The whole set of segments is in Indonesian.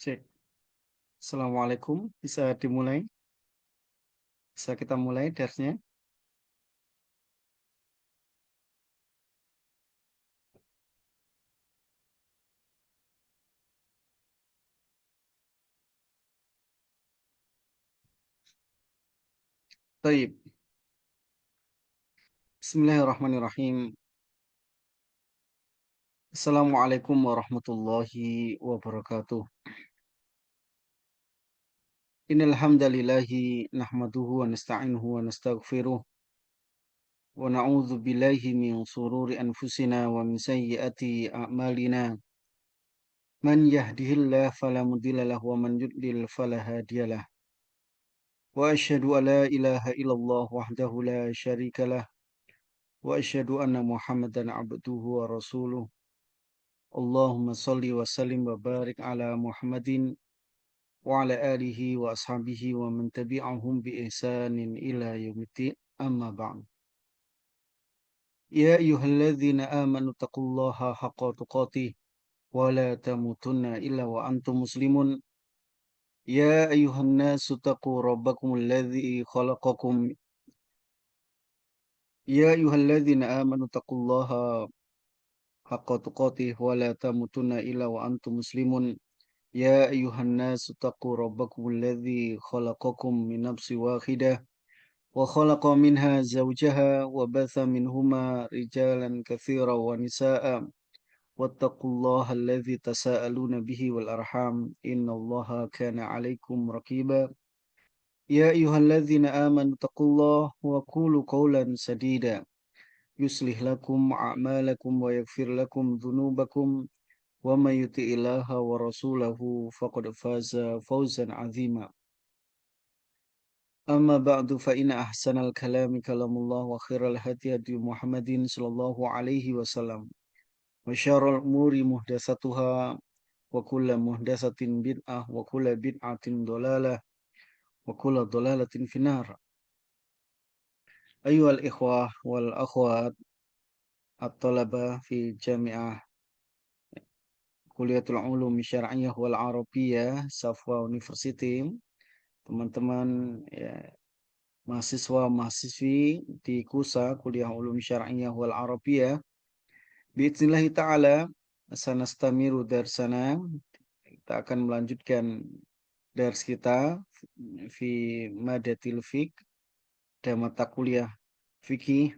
Cek. Assalamualaikum. Bisa dimulai? Bisa kita mulai darsnya? Baik. Bismillahirrahmanirrahim. Assalamualaikum warahmatullahi wabarakatuh. Innal hamdalillahi nahmaduhu wa nasta'inuhu wa nastaghfiruh wa na'udzu billahi min shururi anfusina wa min sayyiati a'malina. Man yahdihillahu fala mudilla lahu wa man yudlil fala hadiyalah. Wa asyhadu an la ilaha illallah wahdahu la syarika lah wa asyhadu anna Muhammadan abduhu wa rasuluh. Allahumma salli wa sallim wa barik ala Muhammadin wa ala alihi wa ashabihi wa man tabi'ahum bi ihsanin ila yaumiddin amma ba'd. Ya ayyuhalladzina amanu taqullaha haqqa tuqatih wa la tamutunna illa wa antum muslimun. Ya ayyuhan nasu taqu rabbakumul ladzi khalaqakum. Ya ayyuhalladzina amanu taqullaha haqqa tuqatih wa la tamutunna illa wa antum muslimun. يا أيها الناس اتقوا ربكم الذي خلقكم من نفس واحدة وخلق منها زوجها وبث منهما رجالا كثيرا ونساء واتقوا الله الذي تساءلون به والأرحام إن الله كان عليكم رقيبا يا أيها الذين آمنوا اتقوا الله وقولوا قولا سديدا يصلح لكم أعمالكم ويغفر لكم ذنوبكم ومن يطع الله ورسوله فقد فاز فوزا عظيما أما بعد فإن أحسن الكلام كلام الله وخير الهدي هدي محمد صلى الله عليه وسلم وشر الأمور محدثاتها وكل محدثة بدعة وكل بدعة ضلالة وكل ضلالة في النار. أيها الإخوة والأخوات الطلبة في جامعة Kuliatul Ulum Syar'iyyah wal Arabiyyah Safwa University, teman-teman ya, mahasiswa-mahasiswi di KUSA Kuliah Ulum Syar'iyyah wal Arabiyyah. Bi'idznillah ta'ala sanastamiru darsana. Kita akan melanjutkan dars kita fi madatil fiqh, dan mata kuliah fikih,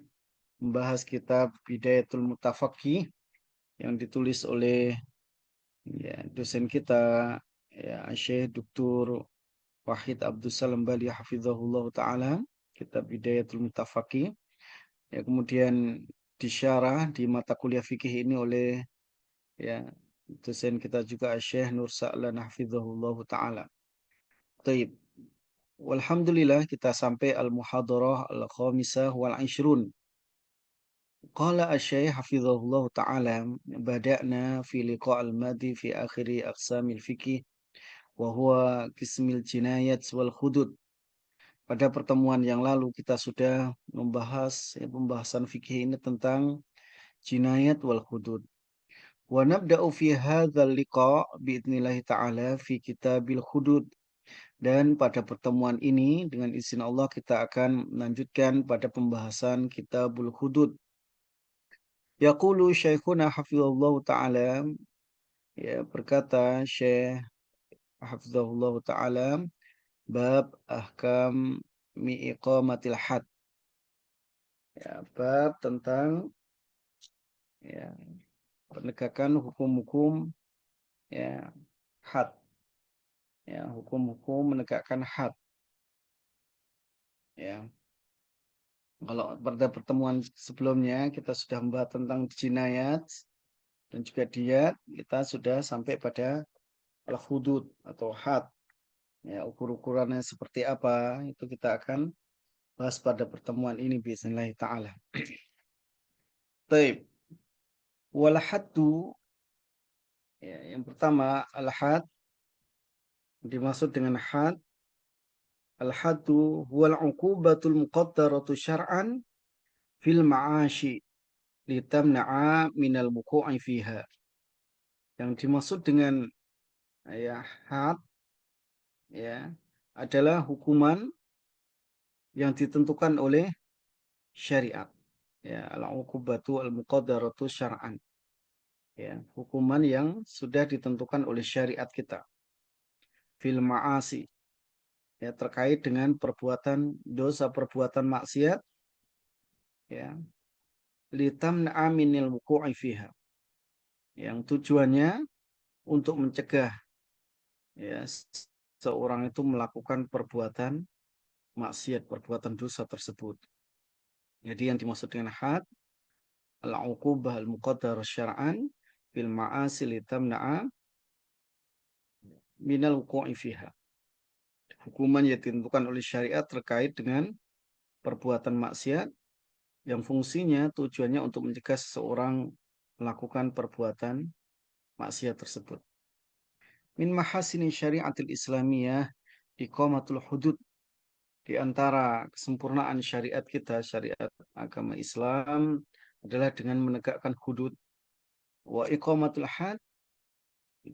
membahas kitab Bidayatul Mutafaqih yang ditulis oleh ya, dosen kita ya Syekh Dr. Wahid Abdus Salam Bali hafizahullah taala, kitab Bidayatul Mutafaqih. Ya, kemudian disyarah di mata kuliah fikih ini oleh ya dosen kita juga Syekh Nur Sa'lan hafizahullah taala. Taib. Walhamdulillah kita sampai al-muhadarah al-khamisah wal 'ishrun. Qala asy-syekh hafizahullah taala, bada'na fi liqa' al-madi fi akhiri aqsamil fiqh wa huwa qismil jinayat wal hudud. Pada pertemuan yang lalu kita sudah membahas ya, pembahasan fikih ini tentang jinayat wal hudud. Wa nabda'u fi hadzal liqa' biidznillah ta'ala fi kitabil hudud. Dan pada pertemuan ini dengan izin Allah kita akan melanjutkan pada pembahasan kitabul hudud. Yaqulu syekhuna hafizallahu ta'ala, ya berkata Syekh hafizahullah ta'ala, bab ahkam mi'iqamatil had. Ya, bab tentang ya, penegakan hukum-hukum ya had. Ya, hukum-hukum menegakkan had. Ya, kalau pada pertemuan sebelumnya kita sudah membahas tentang jinayat dan juga diyat, kita sudah sampai pada al-hudud atau had. Ya, ukur-ukurannya seperti apa itu kita akan bahas pada pertemuan ini bismillah taala. Baik. Wal haddu, ya, yang pertama al-had, dimaksud dengan had, al-haddu huwal uqubatul muqaddaratu syar'an fil ma'ashi litamna'a minal wuqu'i fiha. Yang dimaksud dengan Ya, had ya adalah hukuman yang ditentukan oleh syariat. Ya, al-uqubatu al-muqaddaratu syar'an. Ya, hukuman yang sudah ditentukan oleh syariat kita. Fil ma'asi. Ya, terkait dengan perbuatan dosa, perbuatan maksiat, ya, litamna'a minil wuqu'i fiha. Yang tujuannya untuk mencegah ya seorang itu melakukan perbuatan maksiat, perbuatan dosa tersebut. Jadi yang dimaksud dengan had al-uqubah al-muqaddar syar'an bil ma'asi litamna'a minal wuqu'i fiha. Hukuman yang ditentukan oleh syariat terkait dengan perbuatan maksiat yang fungsinya tujuannya untuk mencegah seseorang melakukan perbuatan maksiat tersebut. Min mahasini syariatil islamiyah iqamatul hudud. Di antara kesempurnaan syariat kita, syariat agama Islam adalah dengan menegakkan hudud. Wa iqamatul had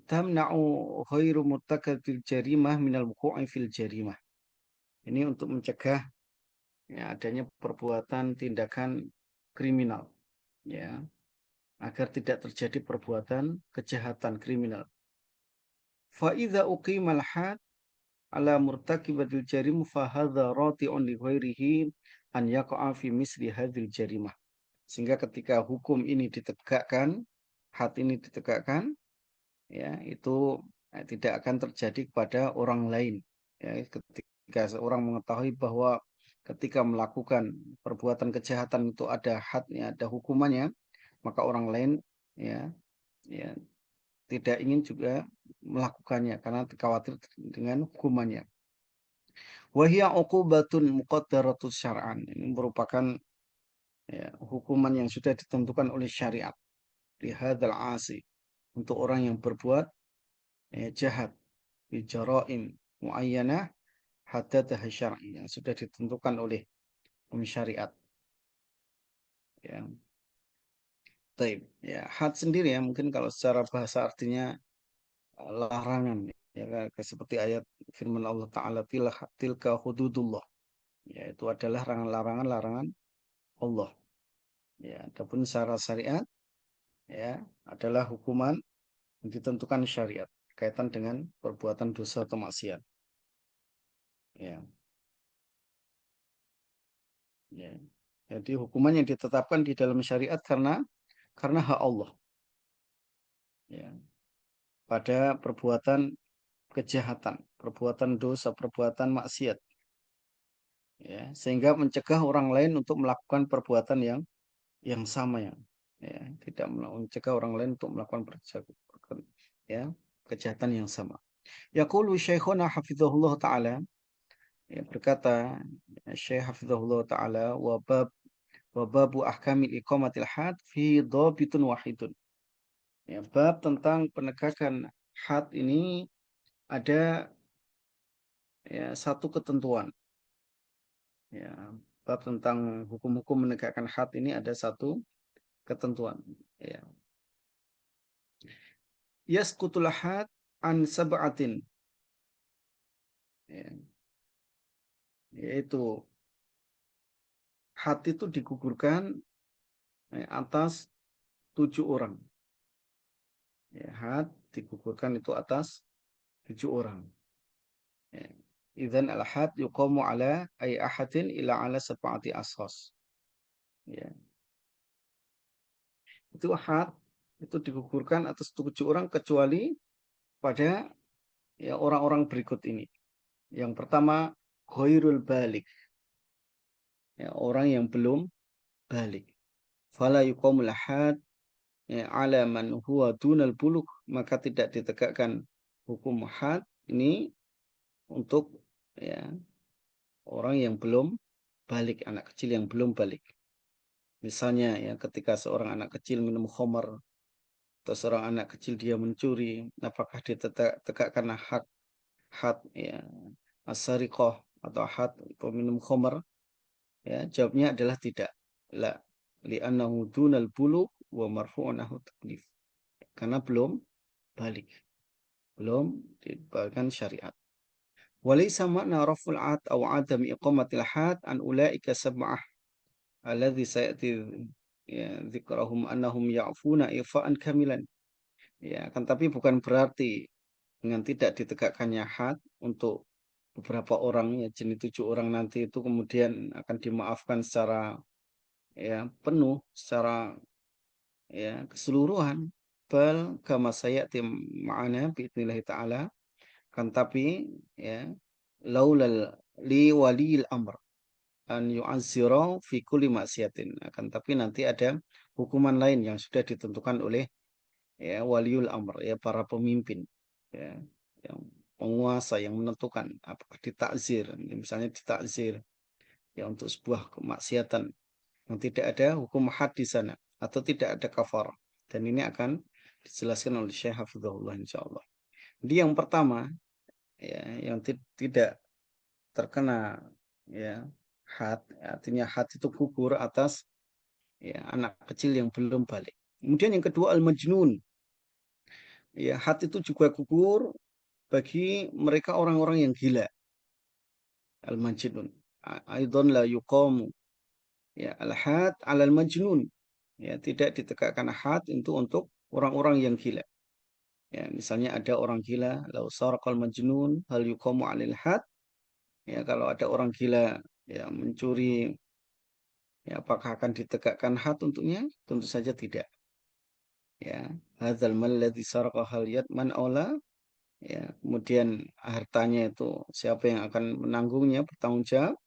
tamna'u ghairu murtakabil jarimah minal wuqu'i fil jarimah. Ini untuk mencegah ya, adanya perbuatan tindakan kriminal, ya, agar tidak terjadi perbuatan kejahatan kriminal. Fa idza uqimal had ala murtakibatil jarim fa hadza rati'un li ghairihi an yaqa'a fi misli hadzal jarimah. Sehingga ketika hukum ini ditegakkan, had ini ditegakkan, ya, itu tidak akan terjadi kepada orang lain. Ya, ketika seorang mengetahui bahwa ketika melakukan perbuatan kejahatan itu ada hadnya, ada hukumannya, maka orang lain ya, ya tidak ingin juga melakukannya karena khawatir dengan hukumannya. Wahia uqubatun muqaddaratus syar'an. Ini merupakan ya, hukuman yang sudah ditentukan oleh syariat. Lihadzal asi. Untuk orang yang berbuat jahat. Bijaraim muayyanah haddadaha syar'i. Yang sudah ditentukan oleh syariat. Ya. Taib. Ya, had sendiri ya. Mungkin kalau secara bahasa artinya larangan. Ya, seperti ayat firman Allah Ta'ala. Tilka hududullah. Ya, itu adalah larangan-larangan Allah. Ya, adapun secara syariat ya adalah hukuman yang ditentukan syariat kaitan dengan perbuatan dosa atau maksiat. Ya, ya. Jadi hukuman yang ditetapkan di dalam syariat karena hak Allah. Ya, pada perbuatan kejahatan, perbuatan dosa, perbuatan maksiat. Ya, sehingga mencegah orang lain untuk melakukan perbuatan yang sama ya, tidak mencegah orang lain untuk melakukan ya, kejahatan yang sama. Yaqulu Syekhuna hafizahullah taala, ya, berkata Syekh hafizahullah taala, wa babu ahkamil iqamatil had fi dhabitun wahidun. Ya, bab tentang penegakan had ini ada ya satu ketentuan. Ya, bab tentang hukum-hukum menegakkan had ini ada satu ketentuan. Ya. Yasqutul had an sab'atin. Ya, yaitu had itu digugurkan atas 7 orang. Ya, had digugurkan itu atas 7 orang. Ya. Idzan al-had yuqamu ala ay ahadin ila ala sab'ati ashas. Ya. Itu had itu digugurkan atas 7 orang kecuali pada ya orang-orang berikut ini. Yang pertama, ghairul balik. Ya, orang yang belum balik. Fala yuqamul had ya, ala man huwa dunal buluk, maka tidak ditegakkan hukum had ini untuk ya orang yang belum balik, anak kecil yang belum balik. Misalnya ya ketika seorang anak kecil minum khamar atau seorang anak kecil dia mencuri, apakah ditegakkan hak had ya asariqah atau had peminum khamar? Ya, jawabnya adalah tidak. La li'annahu dunal buluk wa marfu'un taklif. Karena belum balik. belum dibatalkan syariat. Walaysa makna raf'ul 'ad aw 'adami iqamatil had an ulaika sab'ah alladzi sayati ya dzikrahum annahum ya'funa ifa'an kamilan. Ya, kan tapi bukan berarti dengan tidak ditegakkannya had untuk beberapa orang ya jin 7 orang nanti itu kemudian akan dimaafkan secara ya penuh, secara ya keseluruhan. Bal kama sayati ma'ana biidznillah taala, kan tapi ya laulal li waliyil amr an yu'azzira fi kulli maksiatin. Akan tapi nanti ada hukuman lain yang sudah ditentukan oleh ya waliul amr ya para pemimpin ya yang penguasa yang menentukan apakah ditakzir misalnya ditakzir ya untuk sebuah kemaksiatan yang tidak ada hukum had di sana atau tidak ada kafar, dan ini akan dijelaskan oleh Syekh Hafizahullah insyaallah. Jadi yang pertama ya yang tidak terkena ya had, artinya had itu gugur atas ya anak kecil yang belum balik. Kemudian yang kedua al-majnun. Ya, had itu juga gugur bagi mereka orang-orang yang gila. Al-majnun. Aidan la yuqamu ya al-had 'ala al-majnun. Ya, tidak ditegakkan had itu untuk orang-orang yang gila. Ya, misalnya ada orang gila, lau sarqal majnun hal yuqamu 'alil had. Ya, kalau ada orang gila ya mencuri ya apakah akan ditegakkan had untuknya? Tentu saja tidak. Ya, hadzal mal ladzi saraqa hal yatman aula. Ya, kemudian hartanya itu siapa yang akan menanggungnya, bertanggung jawab?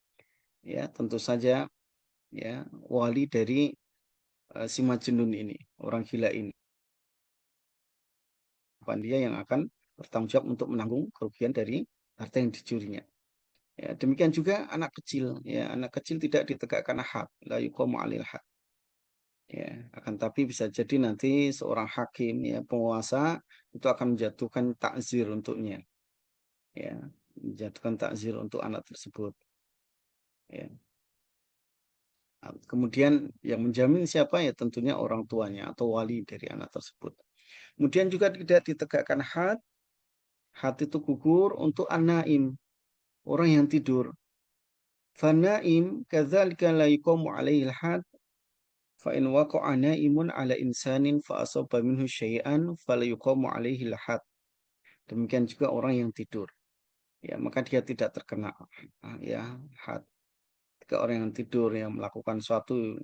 Ya, tentu saja ya wali dari si Majnun ini, orang gila ini. Bukan dia yang akan bertanggung jawab untuk menanggung kerugian dari harta yang dicurinya. Ya, demikian juga anak kecil, ya anak kecil tidak ditegakkan had, la yuqamu 'alil had. Ya, akan tapi bisa jadi nanti seorang hakim ya penguasa itu akan menjatuhkan takzir untuknya. Ya, menjatuhkan takzir untuk anak tersebut. Ya. Kemudian yang menjamin siapa ya tentunya orang tuanya atau wali dari anak tersebut. Kemudian juga tidak ditegakkan had, had itu gugur untuk an-naim, orang yang tidur. Fanaim kadzalika la yuqamu alaihi had fa in waqa'a naimun ala insanin fa asaba minhu syai'an fala yuqamu alaihi had. Demikian juga orang yang tidur. Ya, maka dia tidak terkena ya had. Jika orang yang tidur yang melakukan suatu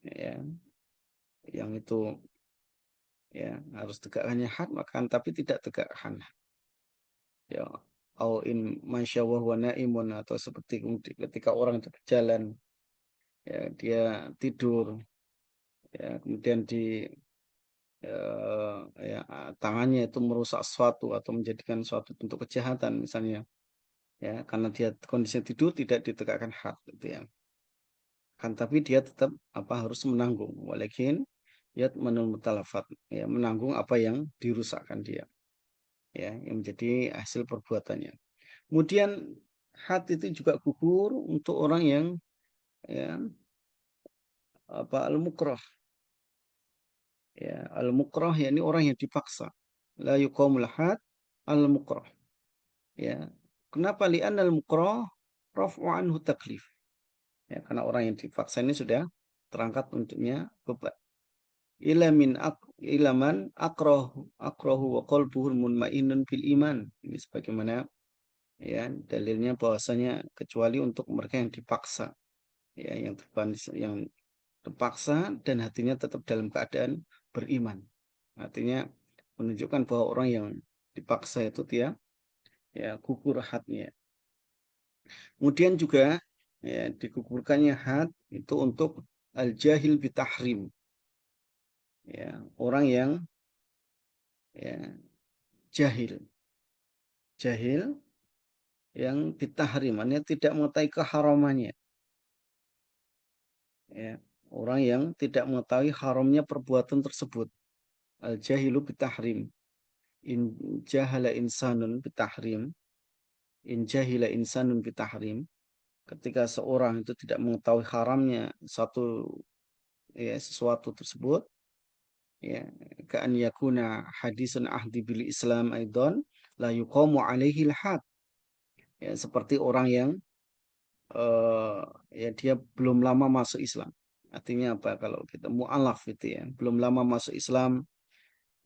ya yang itu ya harus tegakkannya had maka tapi tidak tegakkan ya au in masyawah wa naimun, atau seperti ketika orang itu berjalan ya dia tidur ya kemudian di ya tangannya itu merusak sesuatu atau menjadikan suatu bentuk kejahatan misalnya ya karena dia kondisi tidur tidak ditegakkan had gitu ya, kan tapi dia tetap apa harus menanggung walakin ya menul mutalafat ya menanggung apa yang dirusakkan dia ya yang menjadi hasil perbuatannya. Kemudian had itu juga gugur untuk orang yang ya apa al-mukrah. Ya, al-mukrah yakni orang yang dipaksa. La yuqamul had al-mukrah. Ya. Kenapa? Li'anna al-mukrah raf'u anhu taklif. Ya, karena orang yang dipaksa ini sudah terangkat untuknya beban. Ila min ak ila man akrahu wa qalbuhu munmainnun bil iman. Ini sebagaimana ya dalilnya bahwasanya kecuali untuk mereka yang dipaksa ya yang terpaksa dan hatinya tetap dalam keadaan beriman. Artinya menunjukkan bahwa orang yang dipaksa itu dia ya gugur hadnya. Kemudian juga ya digugurkannya had itu untuk al-jahil bitahrim. Ya, orang yang ya jahil. Jahil yang bitahrim, artinya tidak mengetahui keharamannya. Ya, orang yang tidak mengetahui haramnya perbuatan tersebut. Al-jahilu bitahrim. In jahala insanun bitahrim. In jahila insanun bitahrim. Ketika seorang itu tidak mengetahui haramnya satu ya sesuatu tersebut, ya, ka'an yakuna hadisun ahdi bil Islam aidan la yuqamu alaihi al-had. Ya, seperti orang yang eh, ya dia belum lama masuk Islam. Artinya apa? Kalau kita mu'alaf itu ya, belum lama masuk Islam,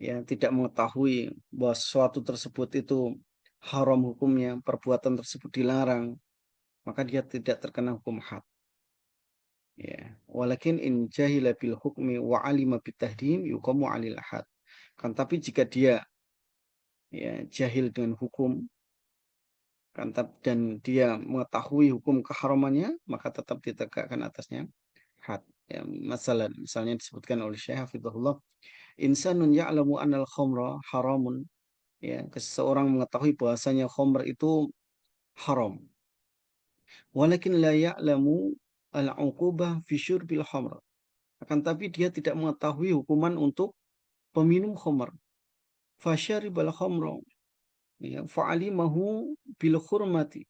ya tidak mengetahui bahwa sesuatu tersebut itu haram hukumnya, perbuatan tersebut dilarang, maka dia tidak terkena hukum had. Ya, walakin in jahila bil hukmi wa alima bitahdim yuqamu alil had. Kan tapi jika dia ya jahil dengan hukum kan dan dia mengetahui hukum keharamannya, maka tetap ditegakkan atasnya had. Ya, masalah misalnya disebutkan oleh Syekh Hafizahullah, insanun ya'lamu anal khamra haramun. Ya, seseorang mengetahui bahwasanya khamr itu haram. Walakin la ya'lamu al-uqubah fi syurbil khamr. Akan tapi dia tidak mengetahui hukuman untuk peminum khamr. Fasyaribal khamra, ya, fa'alimahu bil khurmati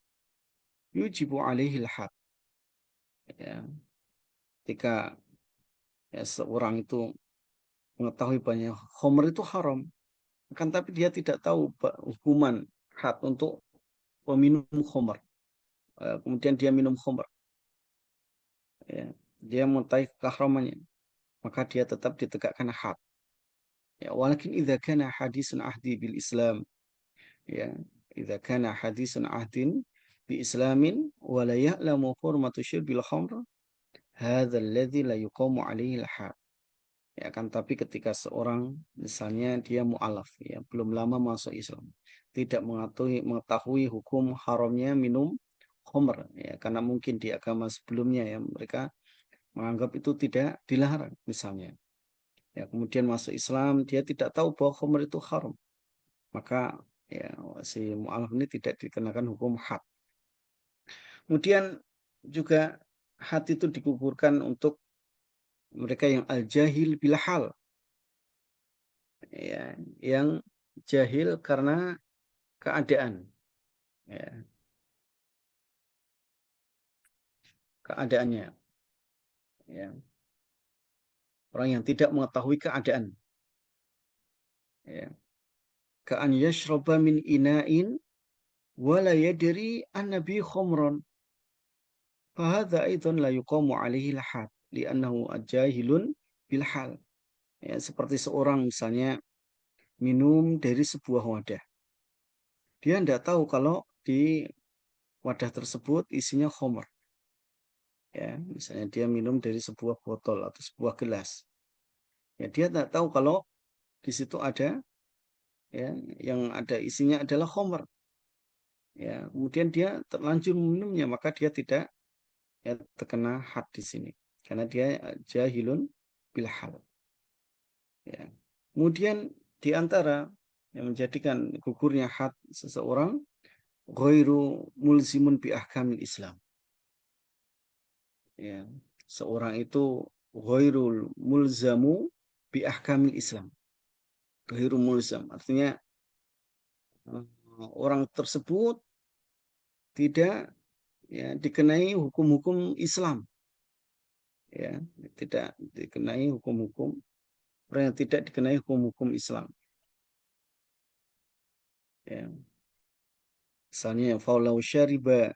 yujibu alaihi al-had. Ya, ketika ya, seorang itu mengetahui banyak khamr itu haram, akan tapi dia tidak tahu hukuman had untuk peminum khamr. Kemudian dia minum khamr, ya, dia mengetahui keharamannya, maka dia tetap ditegakkan had. Ya, walakin idza kana hadisun ahdi bil Islam, ya, idza kana hadisun ahdin bi islamin wa la ya'lamu hurmatu syurbil khamr, hadza alladzi la yuqamu alaihi al-had. Ya kan, tapi ketika seorang misalnya dia mu'alaf, ya belum lama masuk Islam, tidak mengetahui hukum haramnya minum khamr, ya karena mungkin di agama sebelumnya ya mereka menganggap itu tidak dilarang misalnya. Ya, kemudian masuk Islam, dia tidak tahu bahwa khamr itu haram. Maka ya si mu'alaf ini tidak dikenakan hukum had. Kemudian juga had itu digugurkan untuk mereka yang al-jahil bil hal, ya, yang jahil karena keadaan, ya, keadaannya, ya. Orang yang tidak mengetahui keadaan, ya. Ka'an yashraba min ina'in wa la yadri anna bi khumran. Fahadha aidan la yuqamu alaihi al-had li'annahu jahilun bil hal. Ya, seperti seorang misalnya minum dari sebuah wadah. Dia tidak tahu kalau di wadah tersebut isinya khamr. Ya, misalnya dia minum dari sebuah botol atau sebuah gelas. Ya, dia tidak tahu kalau di situ ada, ya, yang ada isinya adalah khamr. Ya, kemudian dia terlanjur minumnya, maka dia tidak ya terkena had di sini karena dia jahilun bil hal. Ya. Kemudian di antara yang menjadikan gugurnya had seseorang ghairu mulzimun bi ahkamil Islam. Ya. Seorang itu ghairul mulzamu bi ahkamil Islam. Ghairu mulzam artinya orang tersebut tidak ya dikenai hukum-hukum Islam, ya, tidak dikenai hukum-hukum, orang yang tidak dikenai hukum-hukum Islam, ya. Misalnya faulau syariba,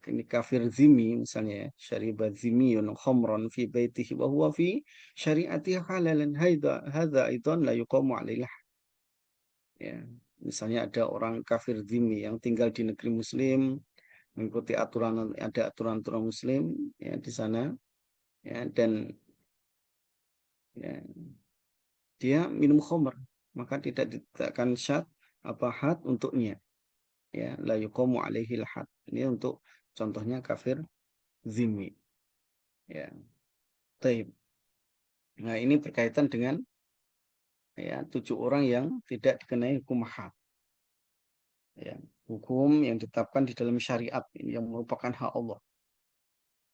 ini kafir zimi misalnya ya, syariba zimiyun khamran fi baitihi wa huwa fi syariatihi halalan hadza aidan la yuqamu alaihi, ya. Misalnya ada orang kafir zimi yang tinggal di negeri muslim, mengikuti aturan, ada aturan-aturan muslim ya di sana, ya, dan ya, dia minum khamr, maka tidak ditetapkan syad apa had untuknya, ya la yuqamu alaihi had. Ini untuk contohnya kafir zimmi, ya. Taib. Nah, ini berkaitan dengan ya 7 orang yang tidak dikenai hukum had, ya. Hukum yang ditetapkan di dalam syariat ini yang merupakan hak Allah,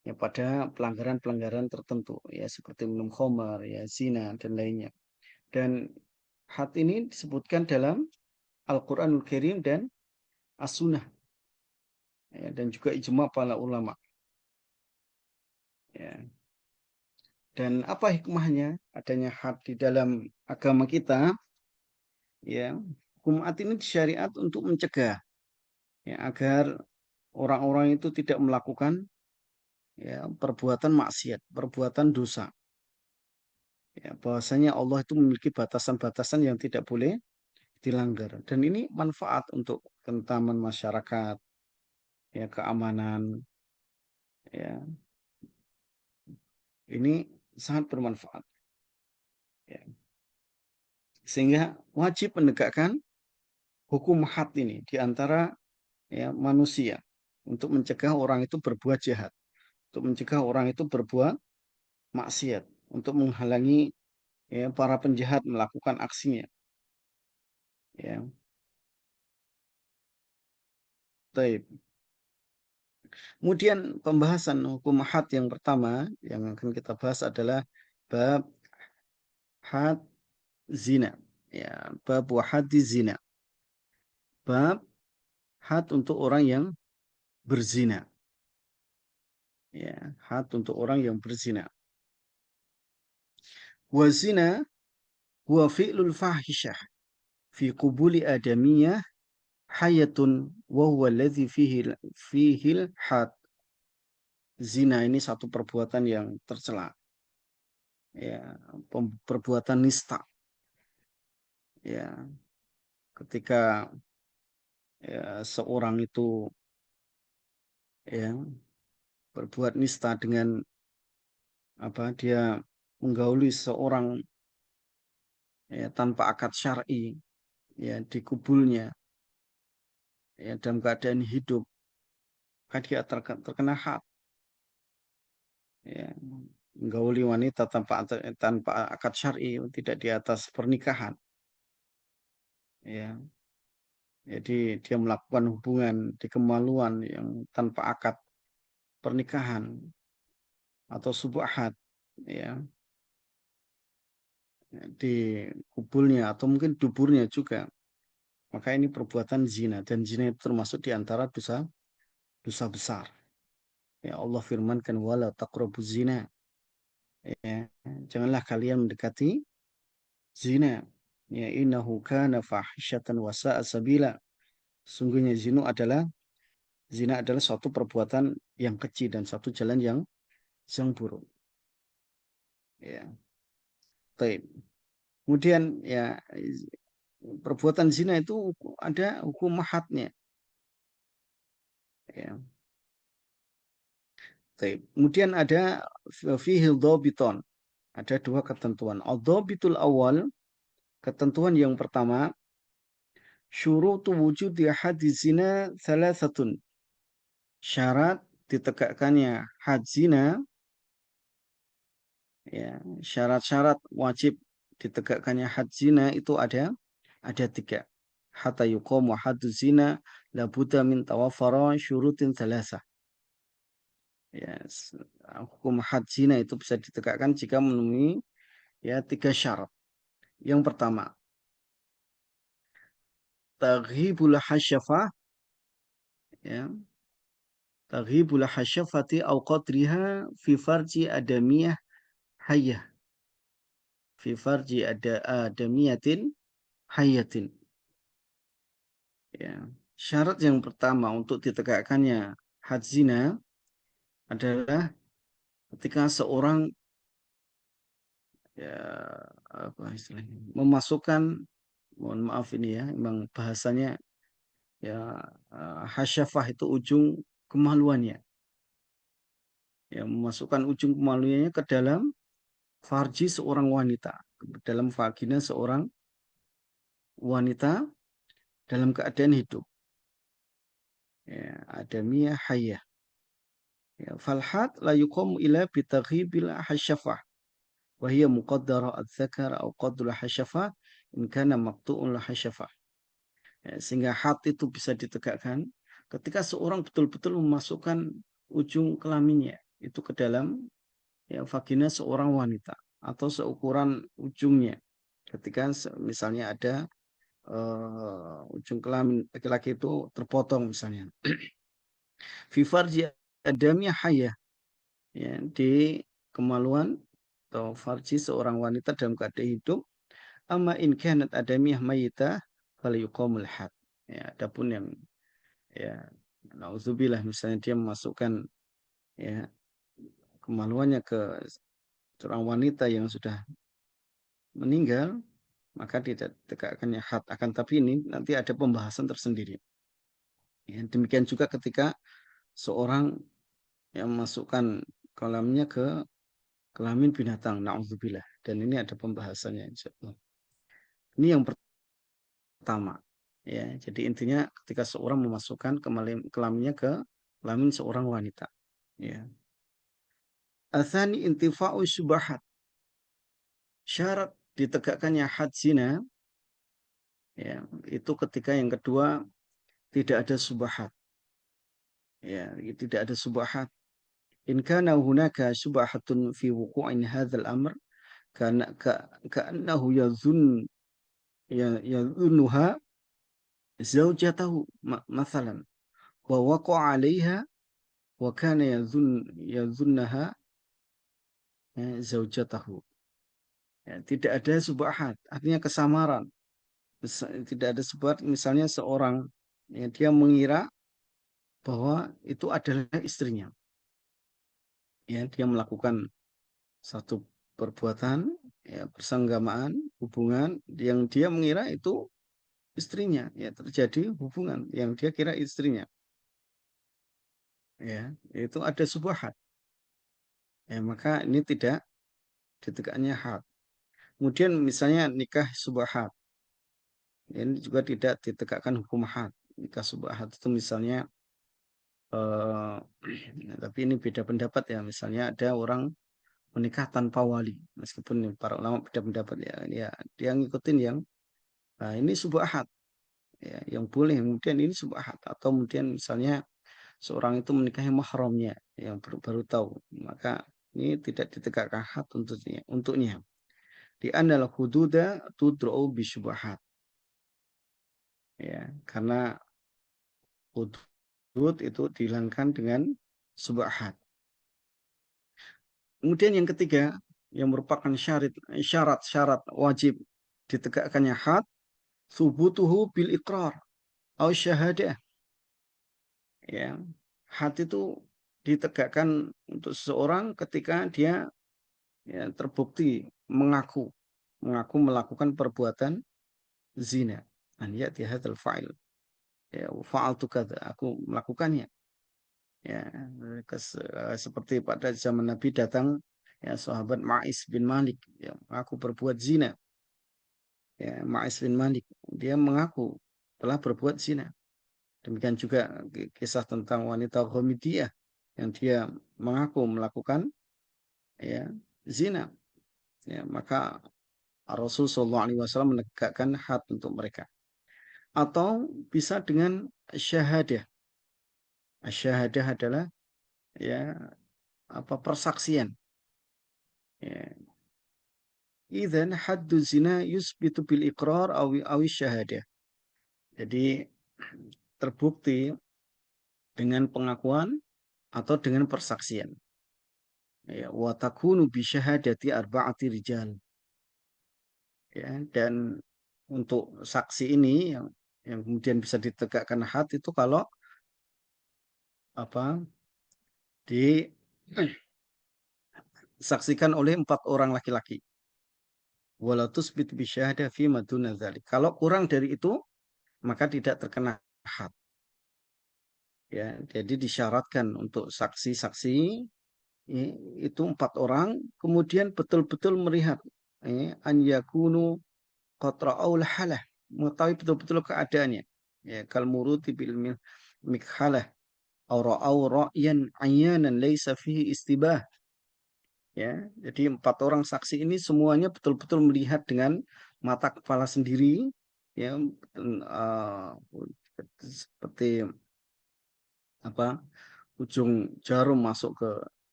ya pada pelanggaran-pelanggaran tertentu ya seperti minum khamar, ya zina dan lainnya. Dan had ini disebutkan dalam Al-Qur'anul Karim dan As-Sunnah, ya, dan juga ijma para ulama, ya. Dan apa hikmahnya adanya had di dalam agama kita? Ya, hukum had ini disyariat untuk mencegah, ya, agar orang-orang itu tidak melakukan, ya, perbuatan maksiat, perbuatan dosa. Ya, bahwasanya Allah itu memiliki batasan-batasan yang tidak boleh dilanggar. Dan ini manfaat untuk ketentraman masyarakat, ya, keamanan, ya, ini sangat bermanfaat. Ya. Sehingga wajib menegakkan hukum had ini di antara, ya, manusia untuk mencegah orang itu berbuat jahat, untuk mencegah orang itu berbuat maksiat, untuk menghalangi, ya, para penjahat melakukan aksinya. Ya, baik. Kemudian pembahasan hukum had yang pertama yang akan kita bahas adalah bab had zina. Ya, bab haddi zina. Bab had untuk orang yang berzina. Ya, had untuk orang yang berzina. Wa zina huwa fi'lul fahisyah fi qubuli adamiyah hayatun wa huwa alladhi fihil had. Zina ini satu perbuatan yang tercela. Ya, perbuatan nista. Ya, ketika, ya, seorang itu, ya, berbuat nista dengan apa dia menggauli seorang, ya, tanpa akad syar'i, ya, di kubulnya, ya, dalam keadaan hidup, maka dia terkena had, ya, menggauli wanita tanpa akad syar'i, tidak di atas pernikahan, ya. Jadi dia melakukan hubungan di kemaluan yang tanpa akad pernikahan atau subuhat, ya, di kubulnya atau mungkin duburnya juga. Maka ini perbuatan zina dan zina itu termasuk di antara dosa dosa besar. Ya, Allah firmankan wala taqrabuz zina. Ya, janganlah kalian mendekati zina. Ya, innahu kana fahisyatan wa sa'a sabila. Sungguhnya zina adalah suatu perbuatan yang kecil dan satu jalan yang buruk. Ya, baik. Kemudian, ya, perbuatan zina itu ada hukum hadnya. Ya, baik. Kemudian ada fihil dhabiton. Ada dua ketentuan. Al-dhabitul awal, ketentuan yang pertama, syurutu wujudi haddi zina thalathatun. Syarat ditegakkannya had zina, ya, syarat-syarat wajib ditegakkannya had zina itu ada tiga. Hatta yuqamu haddu zina labuda min tawaffara syurutin thalatha. Ya, hukum had zina itu bisa ditegakkan jika memenuhi, ya, tiga syarat. Yang pertama, taghibul hasyafah, ya, taghibul hasyafati au qadriha fi farji adamiyah hayyah, fi farji adamiyatin hayyatin. Ya. Syarat yang pertama untuk ditegakkannya had zina adalah ketika seorang, ya, apa istilahnya, memasukkan, mohon maaf ini ya, memang bahasanya, ya, hasyafah itu ujung kemaluannya, ya, memasukkan ujung kemaluannya ke dalam farji seorang wanita, ke dalam vagina seorang wanita dalam keadaan hidup, ya, adamiyah hayyah. Ya, falhat la yuqamu ila bitaghibil hasyafah wa hiya muqaddara adz-dzakar au qadru hasyafah in kana maqtu'un hasyafah. Ya, sehingga had itu bisa ditegakkan ketika seorang betul-betul memasukkan ujung kelaminnya itu ke dalam, ya, vagina seorang wanita atau seukuran ujungnya. Ketika misalnya ada, ujung kelamin laki-laki itu terpotong misalnya. Fi farji adamiyah hayyah, ya, di kemaluan atau farji seorang wanita dalam keadaan hidup. Amma in kanat adamiyah mayyitah falyuqamul had. Ya, adapun yang ya nauzubillah misalnya dia memasukkan ya kemaluannya ke seorang wanita yang sudah meninggal, maka tidak tegakkannya had. Akan tapi ini nanti ada pembahasan tersendiri. Ya, demikian juga ketika seorang yang memasukkan kolamnya ke kelamin binatang, na'udzubillah. Dan ini ada pembahasannya insyaallah. Ini yang pertama. Ya, jadi intinya ketika seorang memasukkan kelaminnya ke kelamin seorang wanita. Ya. Atsani intifa'u syubahat. Syarat ditegakkannya had zina ya, itu ketika yang kedua tidak ada subahat. Ya, tidak ada subahat. In kana hunaka subahatun fi wuqu'in hadzal amr kana ka'annahu yadhunnuha zaujatahu mathalan wa waqa'a 'alaiha wa kana yadhunnaha zaujatahu. Ya, tidak ada subahat, artinya kesamaran. Tidak ada subahat, misalnya seorang ya, dia mengira bahwa itu adalah istrinya. Ya, dia melakukan satu perbuatan ya, persenggamaan hubungan yang dia mengira itu istrinya, ya terjadi hubungan yang dia kira istrinya. Ya, itu ada subahat. Ya, maka ini tidak ditegakkannya had. Kemudian misalnya nikah subahat. Ini juga tidak ditegakkan hukum had. Nikah subahat itu misalnya eh, tapi ini beda pendapat ya. Misalnya ada orang menikah tanpa wali, meskipun para ulama beda pendapat ya. Ya dia ngikutin yang ini subahat ya, yang boleh kemudian ini subahat atau kemudian misalnya seorang itu menikahi mahramnya yang baru tahu, maka ini tidak ditegakkan had untuknya. Di anal hududa tudra'u bisyubahat. Ya, karena hudud itu dihilangkan dengan subahat. Kemudian yang ketiga, yang merupakan syarat wajib ditegakkannya had, subutuhu bil iqrar atau syahadah. Ya, had itu ditegakkan untuk seseorang ketika dia ya, terbukti mengaku melakukan perbuatan zina. An ya'ti hadzal fa'il. Ya, fa'altu kadza, aku melakukannya. Ya, seperti pada zaman Nabi datang ya sahabat Ma'is bin Malik yang mengaku berbuat zina. Ya, Ma'is bin Malik dia mengaku telah berbuat zina. Demikian juga kisah tentang wanita Ghamidiyah yang dia mengaku melakukan ya zina. Ya, maka Rasul Shallallahu Alaihi Wasallam menegakkan had untuk mereka. Atau bisa dengan syahadah. Syahadah adalah ya apa persaksian. Ya. Idzan haddu zina yusbitu bil iqrar awi syahadah. Jadi terbukti dengan pengakuan atau dengan persaksian. Ya, wa takunu bi syahadati arba'ati rijal. Ya, dan untuk saksi ini yang kemudian bisa ditegakkan had itu kalau apa disaksikan oleh 4 orang laki-laki. Wala tusbit bi syahada fi maduna dzalik. Kalau kurang dari itu maka tidak terkena had. Ya, jadi disyaratkan untuk saksi-saksi itu 4 orang, kemudian betul-betul melihat an yakunu qatra'ul halah, mengetahui betul-betul keadaannya. Ya, kal muruti bil mikhalah aw ra'aw ra'yan ayyanan laisa fihi istibah. Ya, jadi 4 orang saksi ini semuanya betul-betul melihat dengan mata kepala sendiri, ya, uh, seperti apa ujung jarum masuk ke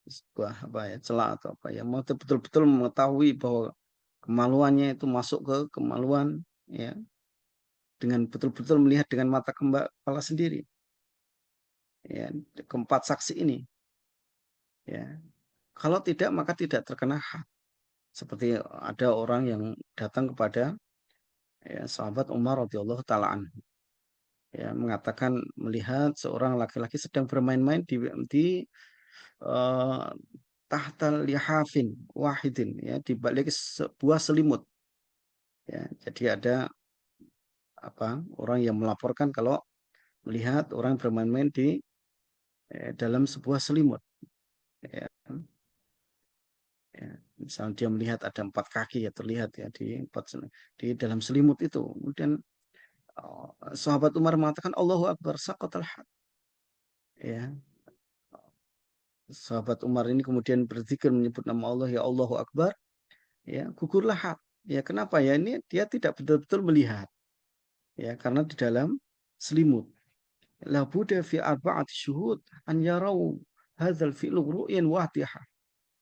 sebuah apa ya celah atau apa ya, mau betul-betul mengetahui bahwa kemaluannya itu masuk ke kemaluan ya dengan betul-betul melihat dengan mata kepala sendiri ya, keempat saksi ini ya, kalau tidak maka tidak terkena had. Seperti ada orang yang datang kepada ya, sahabat Umar radhiyallahu taala anhu, ya, mengatakan melihat seorang laki-laki sedang bermain-main di eh, tahtal lihafin wahidin, ya, di balik sebuah selimut, ya. Jadi ada apa orang yang melaporkan kalau melihat orang bermain-main di dalam sebuah selimut, ya. Ya, misalnya dia melihat ada 4 kaki ya terlihat ya di dalam selimut itu. Kemudian sahabat Umar mengatakan Allahu Akbar saqatal had. Ya, sahabat Umar ini kemudian berzikir menyebut nama Allah, ya Allahu Akbar, ya gugurlah had. Ya kenapa ya, ini dia tidak betul-betul melihat, ya karena di dalam selimut. La budda fi arba'ati syuhud an yarau hadzal fi'lu ru'yan wadihah.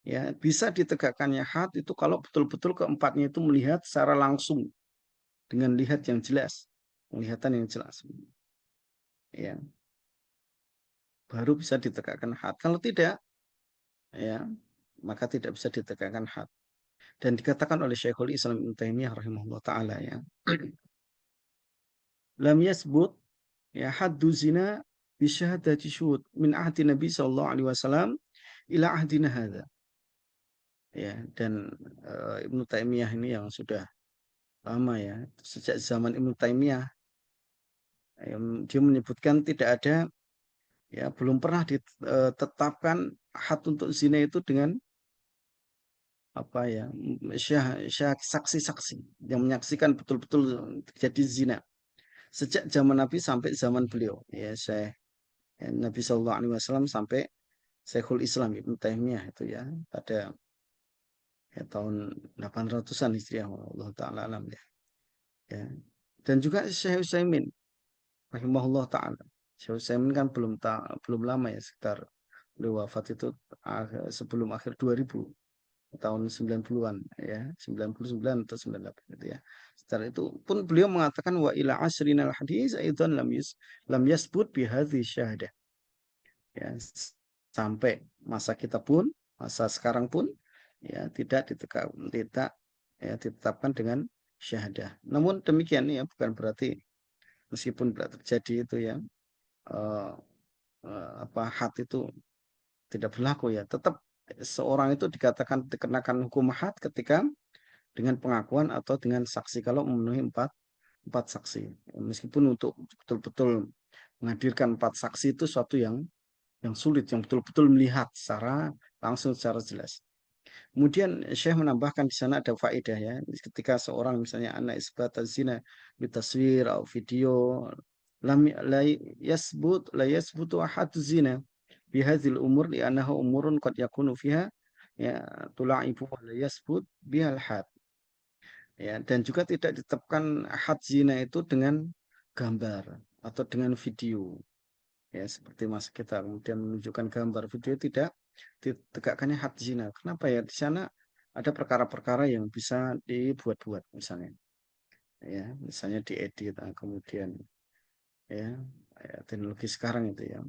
Ya, bisa ditegakkannya had itu kalau betul-betul keempatnya itu melihat secara langsung dengan lihat yang jelas, penglihatan yang jelas. Ya, baru bisa ditegakkan had. Kalau tidak, ya, maka tidak bisa ditegakkan had. Dan dikatakan oleh Syekhul Islam Ibnu Taimiyah rahimahullah taala, ya. Lam yasbut ya haddu zina bi syahadati syuhud min ahdi Nabi sallallahu alaihi wasallam ila ahdina hadza. Ya, dan Ibnu Taimiyah ini yang sudah lama, ya, sejak zaman Ibnu Taimiyah, dia menyebutkan tidak ada, ya, belum pernah ditetapkan had untuk zina itu dengan apa, ya, saksi-saksi yang menyaksikan betul-betul terjadi zina sejak zaman Nabi sampai zaman beliau, ya, Nabi Shallallahu Alaihi Wasallam sampai Syekhul Islam Ibnu Taimiyah itu, ya, pada, ya, tahun 800-an Hijriah, Allah taala alam, ya. Ya. Dan juga Syekh Utsaimin rahimahullah taala. Syekh Utsaimin kan belum lama, ya, sekitar beliau wafat itu sebelum akhir 2000, tahun 90-an, ya, 99 atau 98 gitu, ya. Setelah itu pun beliau mengatakan wa ila asrinal hadis aidan lam yasbut bi hadhihi syahadah. Ya, sampai masa kita pun, masa sekarang pun, ya, tidak ya, ditetapkan dengan syahadah. Namun demikian, ya, bukan berarti meskipun tidak terjadi itu, ya, eh, apa had itu tidak berlaku, ya, tetap seorang itu dikenakan hukum had ketika dengan pengakuan atau dengan saksi kalau memenuhi empat empat saksi. Meskipun untuk betul-betul menghadirkan 4 saksi itu suatu yang sulit, yang betul-betul melihat secara langsung, secara jelas. Kemudian Syekh menambahkan di sana ada faedah, ya, ketika seorang misalnya anak isbat zina bitaswir atau video lam la yasbutu ahadu zina bihadzil umur li'annahu umurun qad yakunu fiha, ya, tulaibu wa la yasbut bihal had. Ya, dan juga tidak ditetapkan had zina itu dengan gambar atau dengan video, ya, seperti mas kita kemudian menunjukkan gambar video, tidak ditegakkannya had zina. Kenapa, ya, di sana ada perkara-perkara yang bisa dibuat-buat, misalnya, ya, misalnya diedit, kemudian, ya, ya, teknologi sekarang itu, ya,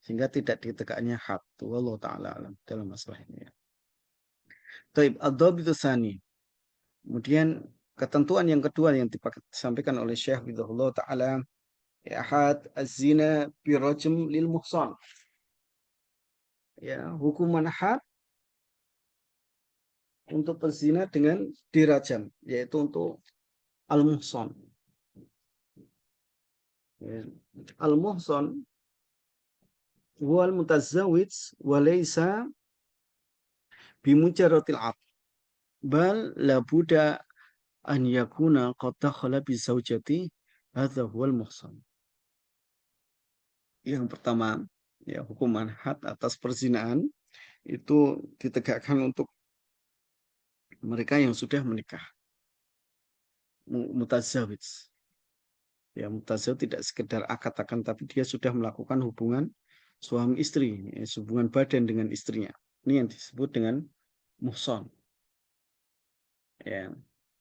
sehingga tidak ditegakkannya had. Wallahu taala alam dalam masalah ini, ya. Taib ad-dhabitu tsani. Kemudian ketentuan yang kedua yang disampaikan oleh Syekh Bidhullah taala, ya, had az-zina birajm lil muhsan. Ya, hukuman had untuk pezina dengan dirajam, yaitu untuk al-muhsan. Ya. Al-muhsan wal mutazawwij wa laysa bimujarratil aqd bal la budda an yakuna qad dakhala bi zawjati, hadza huwal muhsan. Yang pertama, ya, hukuman had atas perzinaan itu ditegakkan untuk mereka yang sudah menikah, mutazawwij. Ya, mutazawwij tidak sekedar akad akan, tapi dia sudah melakukan hubungan suami istri, ya, hubungan badan dengan istrinya. Ini yang disebut dengan muhsan, ya,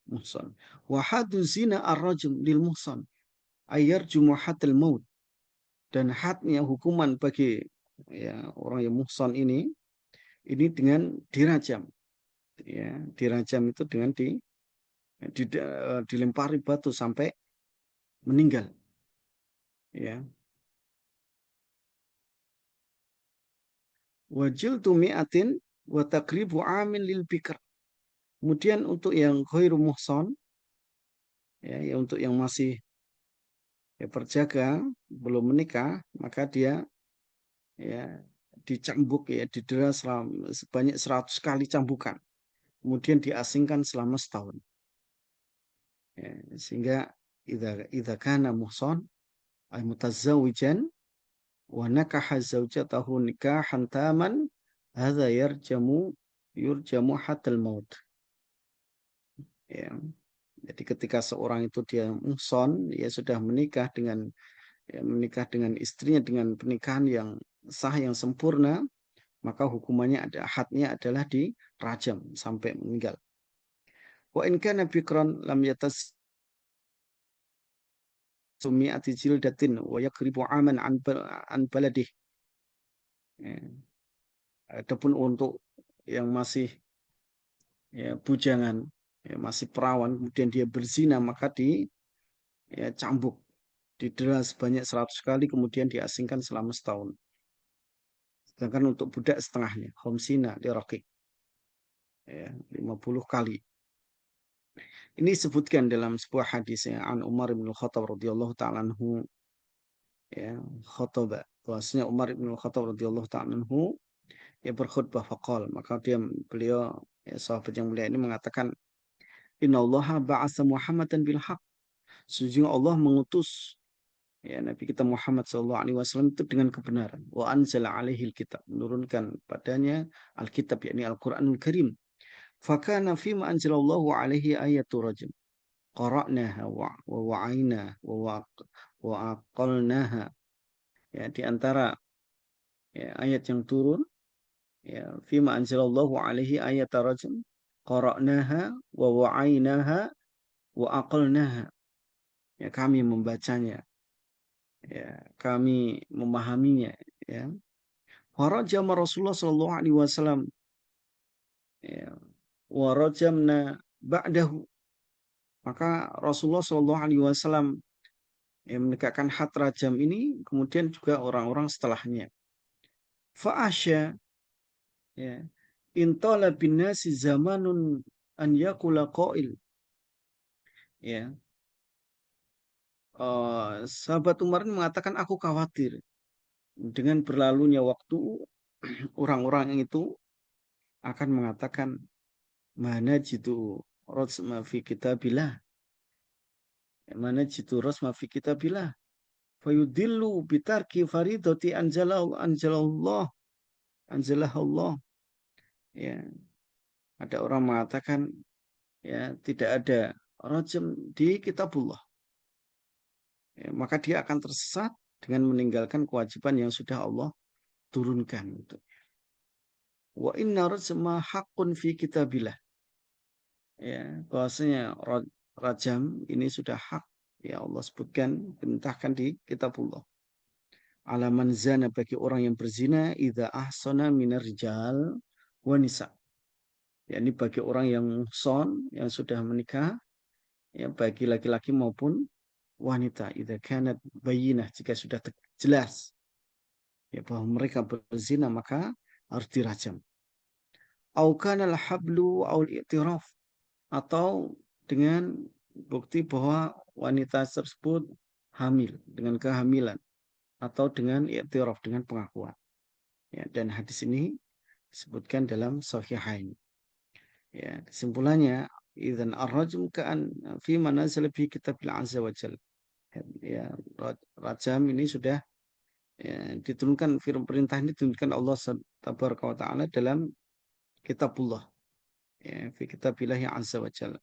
muhsan. Wa haddu zina ar-rajm lil muhsan ayarjumu haddal maut. Dan hadnya hukuman bagi, ya, orang yang muhsan ini dengan dirajam. ya, dirajam itu dengan dilempari batu sampai meninggal, ya. Wajil tumiatin wa takribu amin lil bikr. Kemudian untuk yang ghairu muhson, ya, ya untuk yang masih ya, berjaga belum menikah, maka dia ya dicambuk, ya didera sebanyak 100 kali cambukan, kemudian diasingkan selama setahun, ya, sehingga idza kana muhson ay mutazawwijan wa nakaha zaujatahu nikahan taman hadza yurjamu hatal maut, ya. Jadi ketika seorang itu dia muhson, ya sudah menikah dengan, ya, menikah dengan istrinya dengan pernikahan yang sah, yang sempurna, maka hukumannya hadnya adalah dirajam sampai meninggal. Wa in kana bikran lam yatas sumi'ati jildatin wa yakribu aman an baladih. Ya. Adapun untuk yang masih ya bujangan, ya, masih perawan, kemudian dia berzina, maka ya, cambuk, didera sebanyak 100 kali, kemudian diasingkan selama setahun. Sedangkan untuk budak setengahnya, khamsina diraqi, ya, 50 kali. Ini disebutkan dalam sebuah hadis, ya, an Umar bin Khattab radhiyallahu taala anhu, ya, khutbah, bahwasanya Umar bin Khattab radhiyallahu taala anhu ya berkhutbah faqal, maka beliau, ya, sahabat yang mulia ini mengatakan, innallaha ba'atsa Muhammadan bil haq. Sesungguhnya Allah mengutus, ya, Nabi kita Muhammad SAW itu dengan kebenaran. Wa anzala alaihil kitab, menurunkan padanya Alkitab, yakni Al-Quranul Karim. Fakana fima anzalallahu alaihi ayatu rajim. Qara'naha wa wa'ayna wa aqalnaha. Ya, di antara, ya, ayat yang turun, ya, fima anzalallahu alaihi ayat rajim. Qara'naha wa wa'aynaha wa aqalnaha. Ya, kami membacanya, ya, kami memahaminya, ya. Warajama Rasulullah sallallahu alaihi wasallam, ya, warajamna ba'dahu, maka Rasulullah sallallahu alaihi wasallam, ya, menegakkan had rajam ini, kemudian juga orang-orang setelahnya. Fa'asya, ya, intala bin nasi zamanun an yaqula qail, ya. Sahabat Umar ini mengatakan, aku khawatir dengan berlalunya waktu, orang-orang itu akan mengatakan, mana jitu rosma fi kitabillah, mana jitu rosma fi kitabillah, fayudillu bitarki faridoti anzalallah. Ya, ada orang mengatakan, ya, tidak ada rajam di kitabullah, ya, maka dia akan tersesat dengan meninggalkan kewajiban yang sudah Allah turunkan. Wa inna rajma haqqun fi kitabillah, ya, bahwasanya rajam ini sudah hak, ya, Allah sebutkan, perintahkan di kitabullah. Alaman zana, bagi orang yang berzina, idza ahsana minar rijal wa nisa, yakni bagi orang yang muhson, yang sudah menikah, ya, bagi laki-laki maupun wanita, idza kanat bayyinah, jika sudah jelas, ya, bahwa mereka berzina, maka harus dirajam. Au kana al-hablu au al-i'tiraf, atau dengan bukti bahwa wanita tersebut hamil, dengan kehamilan, atau dengan i'tiraf, dengan pengakuan. Ya, dan hadis ini disebutkan dalam Sahihain. Ya, kesimpulannya, idzan ar-rajm ka'an fi manazil fi kitabil azza wa jalla. Ya, rajam ini sudah, ya, diturunkan, firman perintah ini diturunkan Allah tabaraka wa taala dalam kitabullah, ya, fi kitabillah azza wa jalla,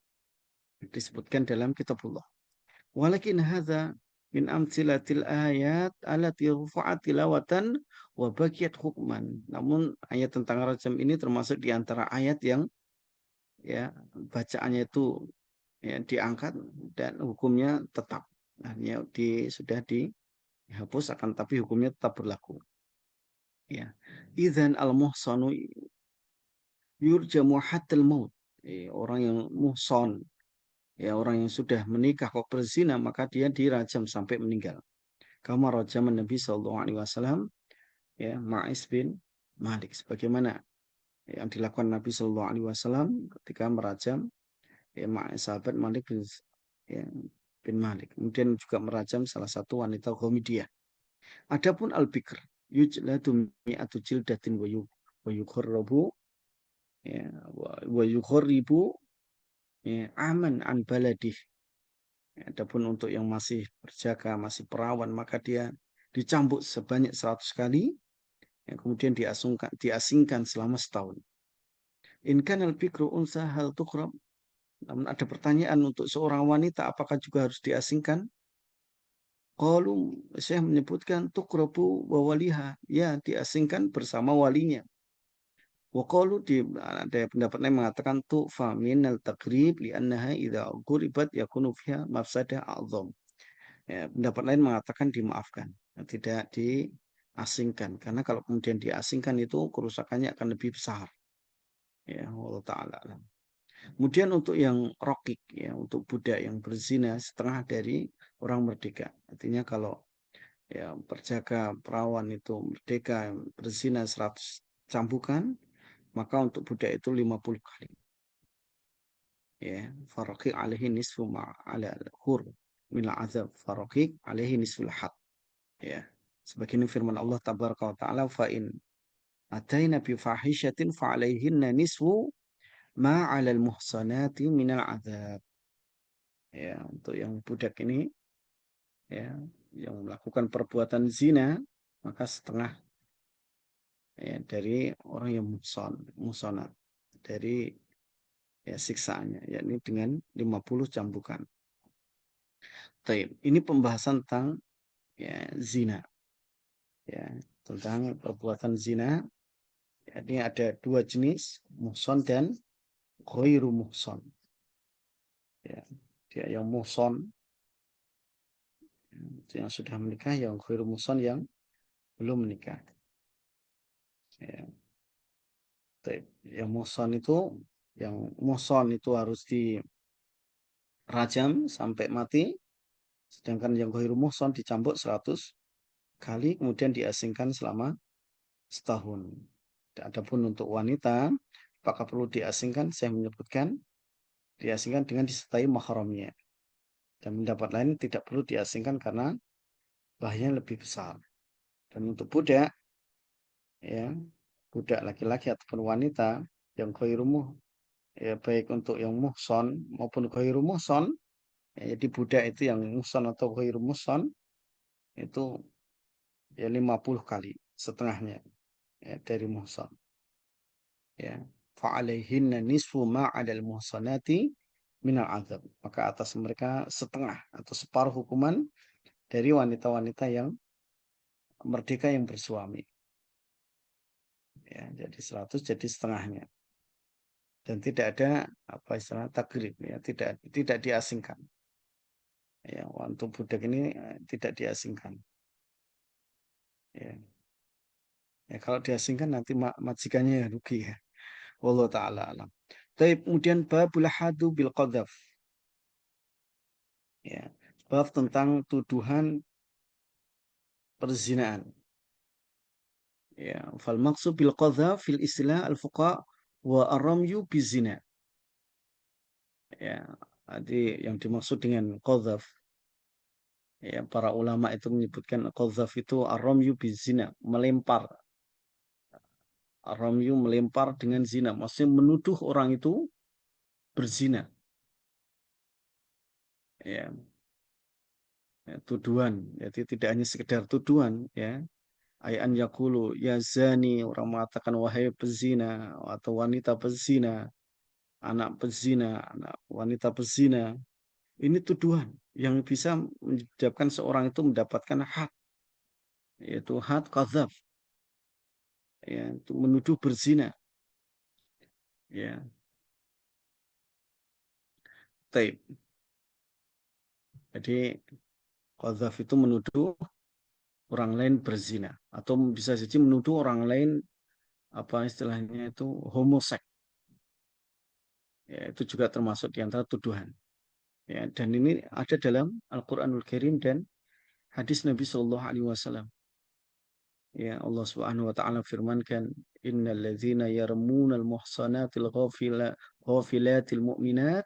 disebutkan dalam kitabullah. Walakin hadza min amsilatil ayat allati rufa'at tilawatan wa baqiyat hukman. Namun ayat tentang rajam ini termasuk di antara ayat yang, ya, bacaannya itu, ya, diangkat dan hukumnya tetap. Hanya sudah dihapus, akan tapi hukumnya tetap berlaku. Ya. Idzan al-muhsanu yurjamu hatal maut. Orang yang muhson, ya orang yang sudah menikah kok berzina, maka dia dirajam sampai meninggal. Kama rajaman Nabi Shallallahu Alaihi Wasallam, ya Ma'is bin Malik, sebagaimana yang dilakukan Nabi Shallallahu Alaihi Wasallam ketika merajam ya sahabat Malik bin, ya, bin Malik. Kemudian juga merajam salah satu wanita Ghamidiyah. Adapun al-bikr yujladu mi'atu jildatin wa yukhrabu, ya wa yukhribu, ya, aman an baladih. Adapun untuk yang masih berjaga, masih perawan, maka dia dicambuk sebanyak 100 kali, ya, kemudian diasingkan selama setahun. In kanal bikru unsa hal tukhrab. Namun ada pertanyaan untuk seorang wanita, apakah juga harus diasingkan? Qalu, saya menyebutkan tukrabu wa waliha, ya diasingkan bersama walinya. Wa qalu, ada pendapat lain mengatakan tu'fa minal taqrib li'annaha idza quribat yakunu fiha mafsadah a'zam. Ya, pendapat lain mengatakan dimaafkan, tidak diasingkan, karena kalau kemudian diasingkan itu kerusakannya akan lebih besar. Ya, Allah taala alam. Kemudian untuk yang rokik, ya untuk budak yang berzina setengah dari orang merdeka. Artinya kalau ya perjaka perawan itu merdeka berzina 100 cambukan, maka untuk budak itu 50 kali. Ya, faraqi alaihi nisfu ala al-hur min azab faraqi alaihi nisful had. Ya. Sebagaimana firman Allah tabaraka wa taala, fa in ataina bi fahishatin fa alaihinna nisfu ma 'alal muhsanati minal azab. Ya, untuk yang budak ini, ya yang melakukan perbuatan zina, maka setengah, ya, dari orang yang muhsanat dari, ya siksaannya, yakni dengan 50 cambukan. Taib. Ini pembahasan tentang, ya zina, ya tentang perbuatan zina. Ini ada dua jenis, muhson dan ghairu muhson. Ya, dia yang muhson yang sudah menikah, yang ghairu muhson yang belum menikah. Ya. Yang muhson itu harus dirajam sampai mati, sedangkan yang ghairu muhson dicambuk 100 kali kemudian diasingkan selama setahun. Adapun untuk wanita, apakah perlu diasingkan? Saya menyebutkan diasingkan dengan disertai mahramnya. Dan pendapat lain tidak perlu diasingkan karena bahayanya lebih besar. Dan untuk budak, ya budak laki-laki ataupun wanita yang ghairu, ya baik untuk yang muhson maupun ghairu muhson, ya, jadi budak itu yang muhson atau ghairu muhson itu ya 50 kali setengahnya, ya, dari muhson. Ya, fa'alaihinna nisfu ma 'alal muhsanati minal azab. Maka atas mereka setengah atau separuh hukuman dari wanita-wanita yang merdeka yang bersuami. Ya, jadi 100 jadi setengahnya. Dan tidak ada apa istilah takrib, ya, tidak diasingkan. Ya, untuk budak ini tidak diasingkan. Ya. Ya, kalau diasingkan nanti majikannya yang rugi, ya. Wallahu taala alam. Tapi kemudian babul hadu bil qadzaf. Ya. Bab tentang tuduhan perzinaan. Ya, fal maksud bil qadzaf fil istilah al fuqa wa ar-ramyu bizina. Ya, jadi yang dimaksud dengan qadzaf, ya para ulama itu menyebutkan qadzaf itu ar-ramyu bizina, melempar. Ar-ramyu melempar dengan zina, maksudnya menuduh orang itu berzina. Ya, ya, tuduhan, jadi tidak hanya sekedar tuduhan, ya ayan yakulu ya zani, orang mengatakan wahai pezina atau wanita pezina, anak pezina, anak wanita pezina, ini tuduhan yang bisa menyebabkan seorang itu mendapatkan had, yaitu had qadzaf, ya untuk menuduh berzina. Ya, taib. Jadi qadzaf itu menuduh orang lain berzina, atau bisa saja menuduh orang lain apa istilahnya itu homoseks. Ya, itu juga termasuk di antara tuduhan. Ya, dan ini ada dalam Al-Qur'anul Karim dan hadis Nabi Shallallahu alaihi wasallam. Ya, Allah Subhanahu wa taala firmankan, "Innal ladzina yarmunal muhsanatil ghafilatil mu'minat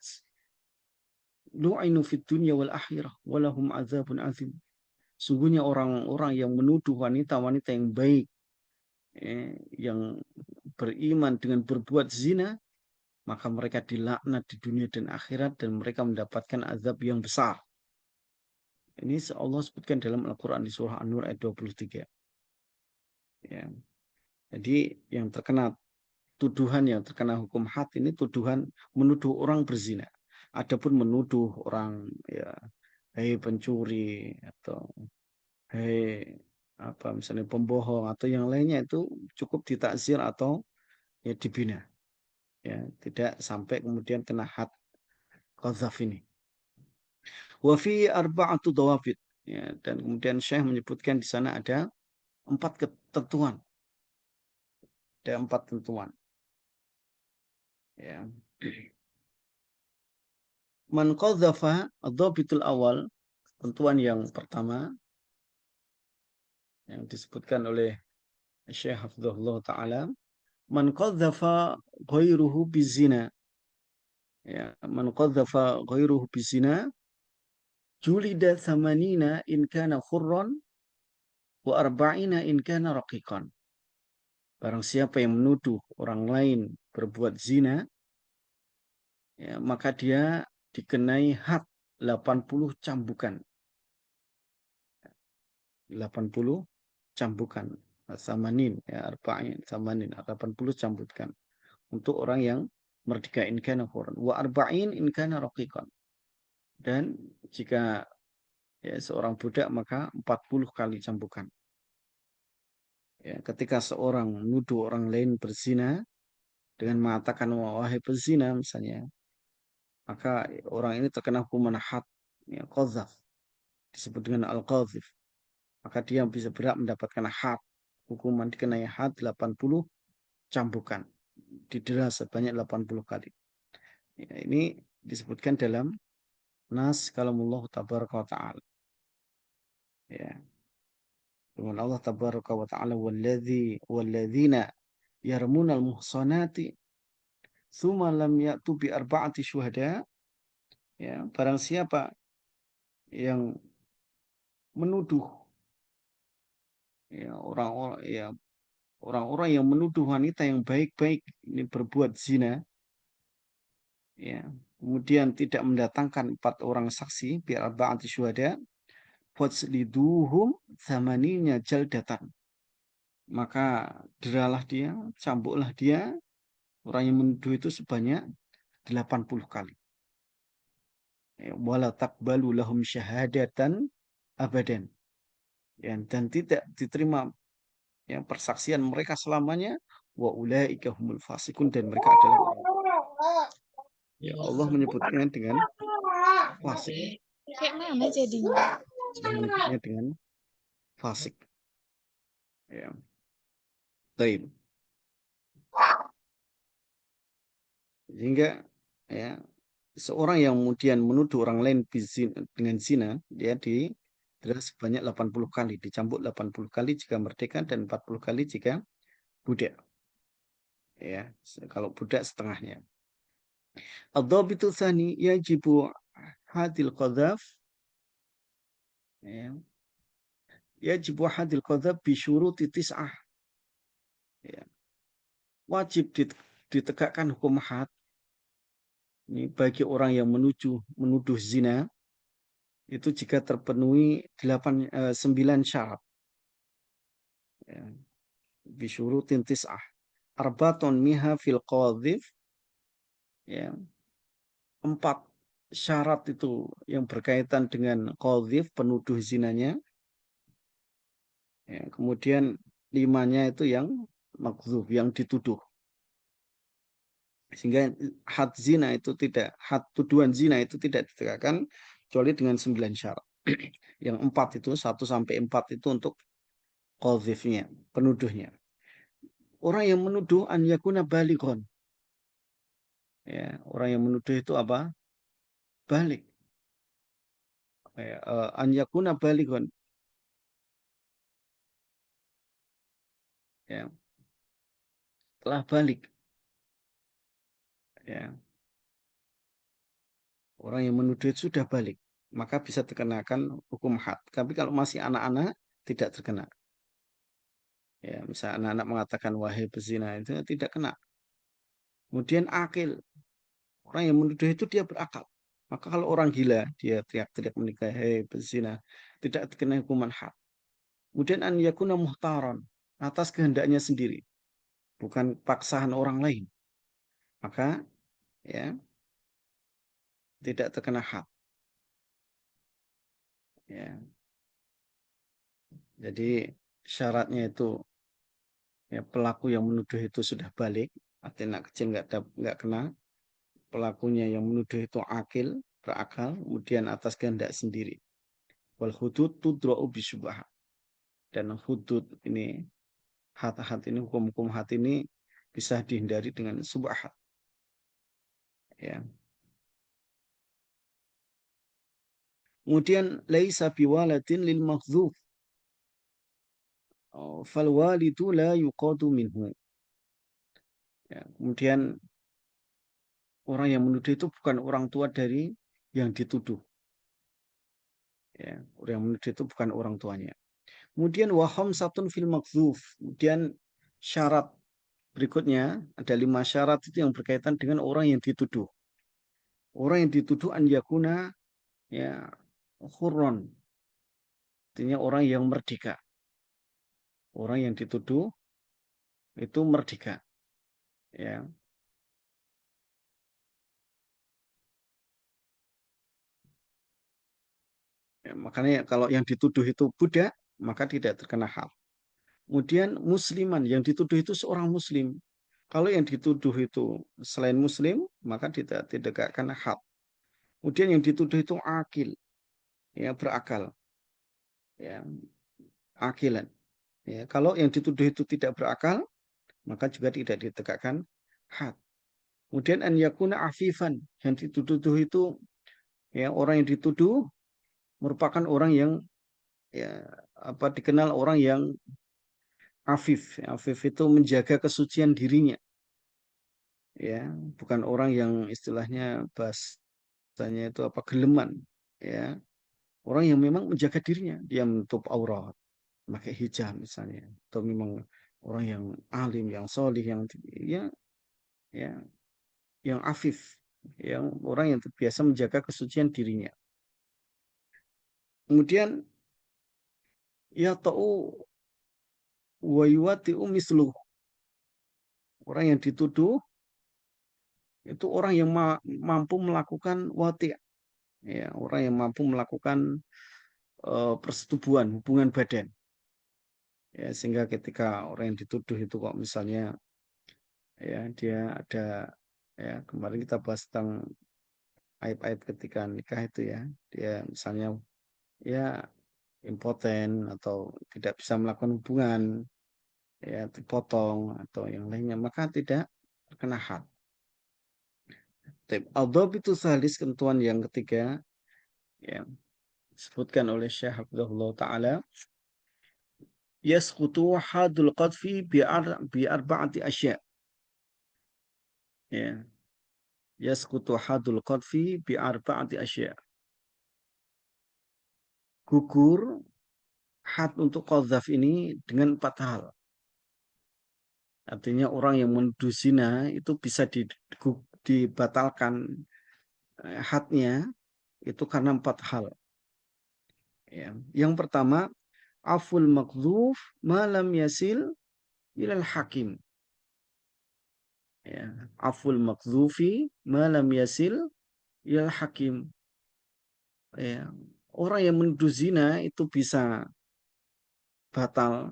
lu'inu fid dunya wal akhirah wa lahum adzabun adzim." Sungguhnya orang-orang yang menuduh wanita-wanita yang baik, yang beriman dengan berbuat zina, maka mereka dilaknat di dunia dan akhirat dan mereka mendapatkan azab yang besar. Ini Allah sebutkan dalam Al-Quran di surah An-Nur ayat 23. Ya. Jadi yang terkena tuduhan yang terkena hukum had ini tuduhan menuduh orang berzina. Adapun menuduh orang ya, hei pencuri atau hei apa misalnya pembohong atau yang lainnya itu cukup ditakzir atau ya dibina. Ya, tidak sampai kemudian kena had qadzaf ini. Wa fi arba'atu dawabit. Ya, dan kemudian Syekh menyebutkan di sana ada 4 ketentuan. Ada 4 ketentuan. Ya. Man qadzafa ad-dhabitul awal, ketentuan yang pertama yang disebutkan oleh Syekh Hafizahullah taala, man qadzafa ghairuhu bizina. Ya, man qadzafa ghairuhu bizina julida thamanina in kana khurran wa arba'ina in kana raqiqan. Barang siapa yang menuduh orang lain berbuat zina, ya, maka dia dikenai had 80 cambukan. 80 cambukan. Samanin, ya, arba'in, samanin, 80 cambukan. Untuk orang yang merdeka in kana khurran. Wa arba'in in kana raqiqan. Dan jika ya, seorang budak maka 40 kali cambukan. Ya, ketika seorang menuduh orang lain berzina dengan mengatakan wahai pezina misalnya, maka orang ini terkena hukuman had, ya, qadzaf, disebut dengan al-qadzif. Maka dia bisa berat mendapatkan had, hukuman dikenai had 80 cambukan, didera sebanyak 80 kali. Ya, ini disebutkan dalam nas kalamullah tabaraka wa ta'ala. Ya. Firman Allah tabaraka wa ta'ala, walladzina yarmunal muhsanati tsumma lam ya'tu bi arba'ati syuhada. Ya, barang siapa yang menuduh ya orang-orang yang menuduh wanita yang baik-baik ini berbuat zina, ya, kemudian tidak mendatangkan 4 orang saksi biar arba'ati syuhada, fajliduhum thamanina jaldatan. Maka deralah dia, cambuklah dia, orang yang menuduh itu sebanyak 80 kali. Wala taqbalu lahum syahadatan abadan. Ya, dan tidak diterima ya, persaksian mereka selamanya, wa ulaika humul fasikun, dan mereka adalah orang. Ya, Allah menyebutnya dengan fasik. Kayak mana jadinya? Menyebutnya dengan fasik. Ya. Baik. Sehingga ya seorang yang kemudian menuduh orang lain dengan zina, dia didera sebanyak 80 kali, dicambuk 80 kali jika merdeka dan 40 kali jika budak. Ya, kalau budak setengahnya. Ad-dhabitu tsani yajibu hadil qadzaf, ya. Yajibu hadil qadzaf bi syuruti tis'ah. Ya. Wajib ditegakkan hukum had ini bagi orang yang menuduh zina itu jika terpenuhi 9 syarat. Ya. Bisyurutin tis'ah. Arbatun miha fil qadhif. Ya. 4 syarat itu yang berkaitan dengan qadhif, penuduh zinanya. Ya. Kemudian 5-nya itu yang makdzuf, yang dituduh. Sehingga had zina itu tidak, had tuduhan zina itu tidak ditegakkan kecuali dengan 9 syarat. Yang 4 itu, 1 sampai 4 itu untuk qadhifnya, penuduhnya. Orang yang menuduh an yakuna balighon. Ya, orang yang menuduh itu apa? Balik. Ya, an yakuna balighun. Ya, telah balik. Ya, orang yang menuduh itu sudah balik, maka bisa dikenakan hukum had. Tapi kalau masih anak-anak tidak terkena. Ya, misalnya anak-anak mengatakan wahai pezina itu tidak kena. Kemudian akil, orang yang menuduh itu dia berakal. Maka kalau orang gila dia teriak-teriak menikah, hei pezina, tidak terkena hukuman had. Kemudian an yakuna muhtaron, atas kehendaknya sendiri, bukan paksaan orang lain. Maka ya tidak terkena had. Ya, jadi syaratnya itu ya, pelaku yang menuduh itu sudah balik, artinya anak kecil nggak kena. Pelakunya yang menuduh itu akil, berakal, kemudian atas kehendak sendiri. Wal hudud tudra'u bisyubhat. Dan hudud ini, hat-hat ini, hukum-hukum hat ini bisa dihindari dengan subhat. Ya. Kemudian laisa biwaladin lil maghdzuf. Fal walidu la yuqadu minhu. Ya. Kemudian orang yang menuduh itu bukan orang tua dari yang dituduh. Ya, orang yang menuduh itu bukan orang tuanya. Kemudian waham satun fil makzuf. Kemudian syarat berikutnya ada 5 syarat itu yang berkaitan dengan orang yang dituduh. Orang yang dituduh an yakuna ya hurron. Artinya orang yang merdeka. Orang yang dituduh itu merdeka. Ya, ya makanya kalau yang dituduh itu budak, maka tidak terkena hal. Kemudian musliman, yang dituduh itu seorang muslim. Kalau yang dituduh itu selain muslim, maka tidak kena hal. Kemudian yang dituduh itu akil, ya berakal, ya akilan. Ya, kalau yang dituduh itu tidak berakal, maka juga tidak ditegakkan had. Kemudian an yakuna afifan, yang dituduh itu ya orang yang dituduh merupakan orang yang ya apa dikenal orang yang afif. Afif itu menjaga kesucian dirinya, ya, bukan orang yang istilahnya bahasanya itu apa geleman, ya. Orang yang memang menjaga dirinya, dia menutup aurat, pakai hijab misalnya, atau memang orang yang alim, yang solih, yang ya, ya, yang afif, yang orang yang biasa menjaga kesucian dirinya. Kemudian ya tahu wayuati umislu, orang yang dituduh itu orang yang mampu melakukan wati, ya, orang yang mampu melakukan persetubuhan hubungan badan, ya, sehingga ketika orang yang dituduh itu kok misalnya ya dia ada, ya, kemarin kita bahas tentang aib-aib ketika nikah itu ya, dia misalnya ya impoten atau tidak bisa melakukan hubungan, ya dipotong atau yang lainnya, maka tidak terkena had. Adab itu salis, ketentuan yang ketiga ya disebutkan oleh Syekh Abdullah Ta'ala, yasqutu hadul qadfi bi arba'ati asya. Ya, yasqutu hadul qadfi bi arba'ati asya. Gugur had untuk qadzaf ini dengan 4 hal. Artinya orang yang menuduh zina itu bisa dibatalkan hadnya itu karena 4 hal. Ya. Yang pertama, aful makdzuf malam yasil ilal hakim. Ya. Aful makdzufi malam yasil ilal hakim. Ya. Orang yang menuduh zina itu bisa batal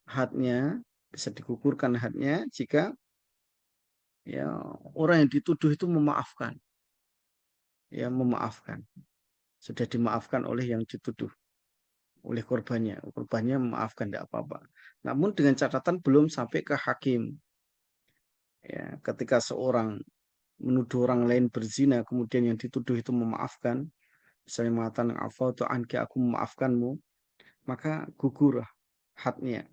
hadnya, bisa digugurkan hadnya jika ya orang yang dituduh itu memaafkan, ya memaafkan, sudah dimaafkan oleh yang dituduh, oleh korbannya memaafkan tidak apa-apa. Namun dengan catatan belum sampai ke hakim. Ya, ketika seorang menuduh orang lain berzina, kemudian yang dituduh itu memaafkan, misalnya mengatakan afautu anki, aku memaafkanmu, maka gugur hadnya.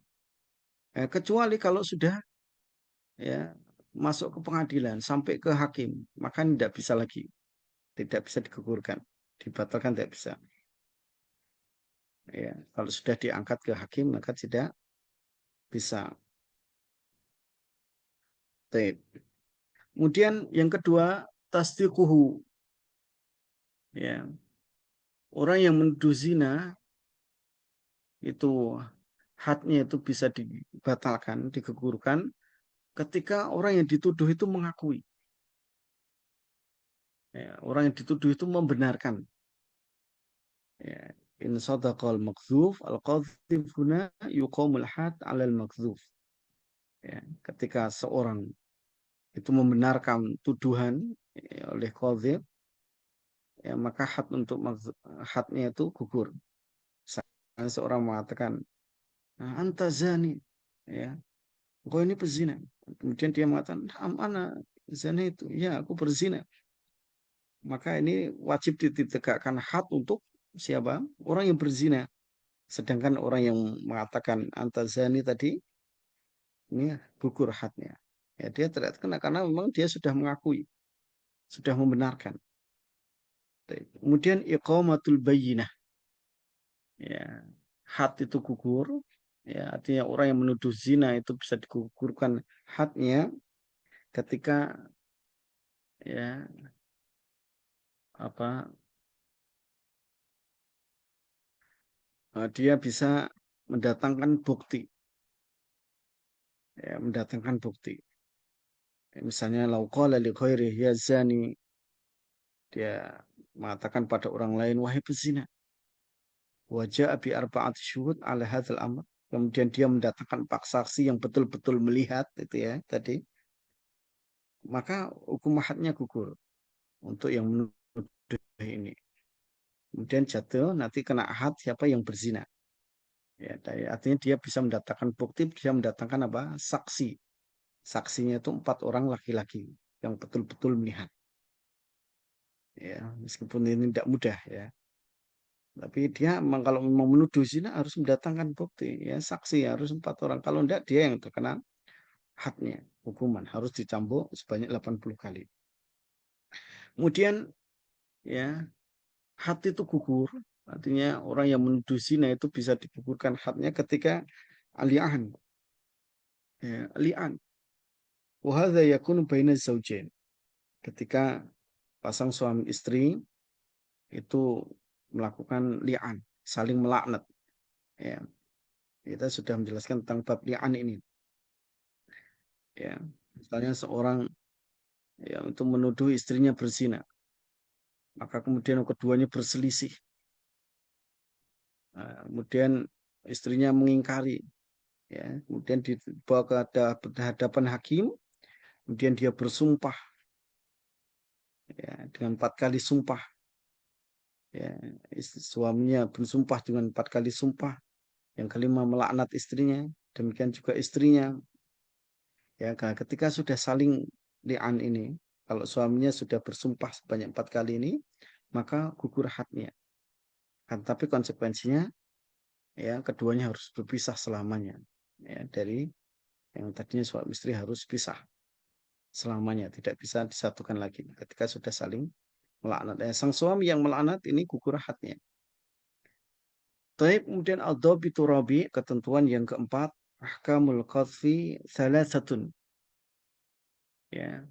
Kecuali kalau sudah ya masuk ke pengadilan sampai ke hakim, maka tidak bisa lagi, tidak bisa digugurkan, dibatalkan tidak bisa. Ya, kalau sudah diangkat ke hakim maka tidak bisa. Baik. Kemudian yang kedua, tasdiquhu. Ya, orang yang menuduh zina itu hadnya itu bisa dibatalkan, digugurkan ketika orang yang dituduh itu mengakui. Ya, orang yang dituduh itu membenarkan. Ya, in sadaqal makdzuf al-qadhif huna yuqamul had 'alal makdzuf. Ya, ketika seorang itu membenarkan tuduhan oleh qadhif, ya, maka hadnya itu gugur. Misalnya seorang mengatakan, nah, anta zani, ya, kau ini pezina. Kemudian dia mengatakan, ana zani itu, ya, aku berzina. Maka ini wajib ditegakkan had untuk siapa? Orang yang berzina. Sedangkan orang yang mengatakan anta zani tadi, ini gugur hadnya. Ya, dia tidak kena karena memang dia sudah mengakui, sudah membenarkan. Kemudian iqamatul bayyinah. Ya, had itu gugur. Ya, artinya orang yang menuduh zina itu bisa digugurkan hadnya ketika ya apa dia bisa mendatangkan bukti, ya, mendatangkan bukti. Misalnya lauqala li ghairihi ya zani, dia mengatakan pada orang lain wahai pezina. Wajah bi arba'ati syuhud ala hadzal amr. Kemudian dia mendatangkan empat saksi yang betul-betul melihat itu ya tadi, maka hukum hadnya gugur untuk yang menuduh ini. Kemudian jatuh nanti kena had siapa yang berzina. Ya, artinya dia bisa mendatangkan bukti, bisa mendatangkan apa? Saksi. Saksinya itu empat orang laki-laki yang betul-betul melihat. Ya, meskipun ini tidak mudah ya. Tapi dia memang kalau memang menuduh zina harus mendatangkan bukti ya, saksi harus empat orang. Kalau tidak dia yang terkena hadnya, hukuman harus dicambuk sebanyak 80 kali. Kemudian ya, had itu gugur, artinya orang yang menuduh zina itu bisa digugurkan hadnya ketika ali'an. Ya, li'an. Wa hadza yakunu baina zaujain. Ketika pasang suami istri itu melakukan li'an, saling melaknat. Ya, kita sudah menjelaskan tentang bab li'an ini. Ya, misalnya seorang ya itu menuduh istrinya berzina, maka kemudian keduanya berselisih. Nah, kemudian istrinya mengingkari, ya, kemudian dibawa ke hadapan hakim, kemudian dia bersumpah, ya, dengan 4 kali sumpah, ya, suaminya bersumpah dengan 4 kali sumpah, yang kelima melaknat istrinya, demikian juga istrinya, ya, ketika sudah saling li'an ini, kalau suaminya sudah bersumpah sebanyak 4 kali ini, maka gugur hadnya. Kan, tapi konsekuensinya ya keduanya harus berpisah selamanya, ya, dari yang tadinya suami istri harus pisah selamanya, tidak bisa disatukan lagi ketika sudah saling melaknat. Sang suami yang melaknat ini gugur hadnya. Taib kemudian al-dhabitu rabi, ketentuan yang keempat, ahkamul qadfi thalathatun. Ya,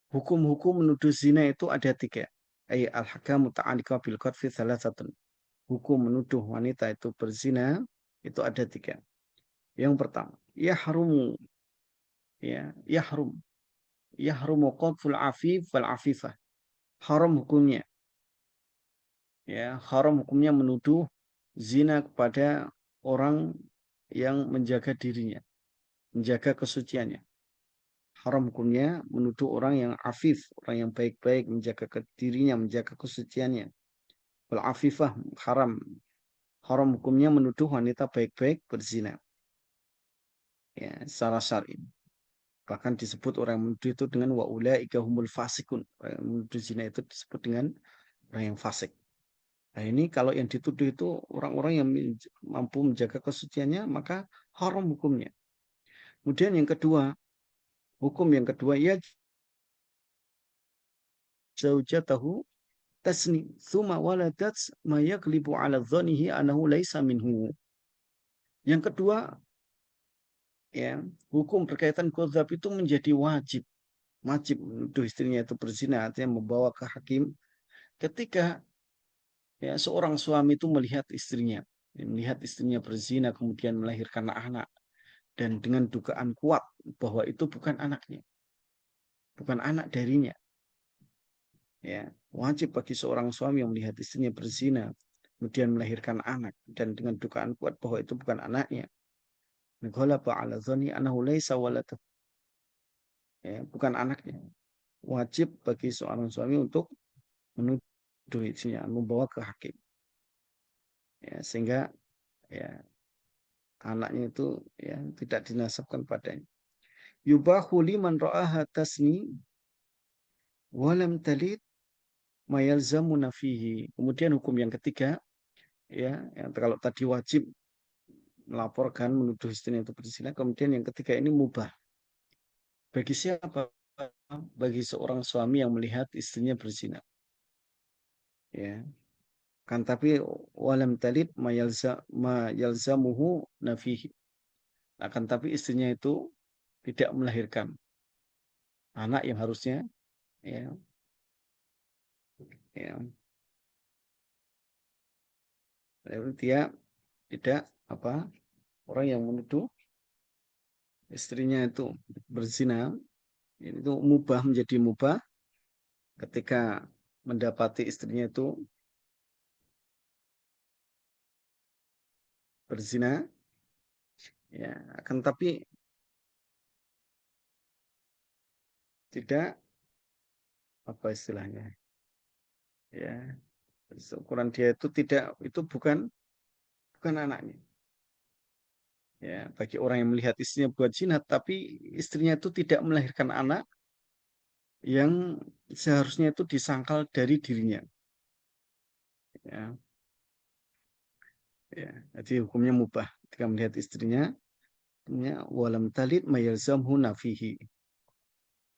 hukum-hukum menuduh zina itu ada 3. Al-hakamu ta'alika bil qadfi thalathatun. Hukum menuduh wanita itu berzina itu ada 3. Yang pertama, yahrumu, ya, yahrumu qadful afif wal afifah. Haram hukumnya, ya, haram hukumnya menuduh zina kepada orang yang menjaga dirinya, menjaga kesuciannya. Haram hukumnya menuduh orang yang afif, orang yang baik-baik, menjaga dirinya, menjaga kesuciannya. Wal afifah haram. Haram hukumnya menuduh wanita baik-baik berzina. Ya, secara syar'i. Bahkan disebut orang yang menuduh itu dengan wa ulaika humul fasikun. Orang yang menuduh zina itu disebut dengan orang yang fasik. Nah ini kalau yang dituduh itu orang-orang yang mampu menjaga kesuciannya, maka haram hukumnya. Kemudian yang kedua, hukum yang kedua, ya zaujatahu tasni thumma waladat ma yaglibu ala dhanihi anahu laisa minhu. Yang kedua, ya, hukum berkaitan qadzaf itu menjadi wajib. Wajib menuduh istrinya itu berzina, artinya membawa ke hakim ketika ya seorang suami itu melihat istrinya berzina kemudian melahirkan anak dan dengan dugaan kuat bahwa itu bukan anaknya, bukan anak darinya. Ya, wajib bagi seorang suami yang melihat istrinya berzina kemudian melahirkan anak dan dengan dugaan kuat bahwa itu bukan anaknya. Ghalaba ala dzanni annahu laisa waladu. Ya, bukan anaknya. Wajib bagi seorang suami untuk menuduh istrinya, membawa ke hakim. Ya, sehingga ya anaknya itu ya tidak dinasabkan padanya. Yubahu liman ra'aha tasni walam talid mayalzamuna fihi. Kemudian hukum yang ketiga, ya, yang kalau tadi wajib melaporkan menuduh istrinya itu berzina, kemudian yang ketiga ini mubah. Bagi siapa? Bagi seorang suami yang melihat istrinya berzina. Ya, kan tapi walam talid mayalzamuhu nafihi. Akan tapi istrinya itu tidak melahirkan anak yang harusnya ya, ya dia tidak apa orang yang menuduh istrinya itu berzina itu mubah menjadi mubah ketika mendapati istrinya itu berzina ya akan tapi tidak apa istilahnya ya ukuran dia itu tidak itu bukan anaknya ya bagi orang yang melihat istrinya buat zina tapi istrinya itu tidak melahirkan anak yang seharusnya itu disangkal dari dirinya ya ya jadi hukumnya mubah ketika melihat istrinya walam talid mayalzamhu nafihi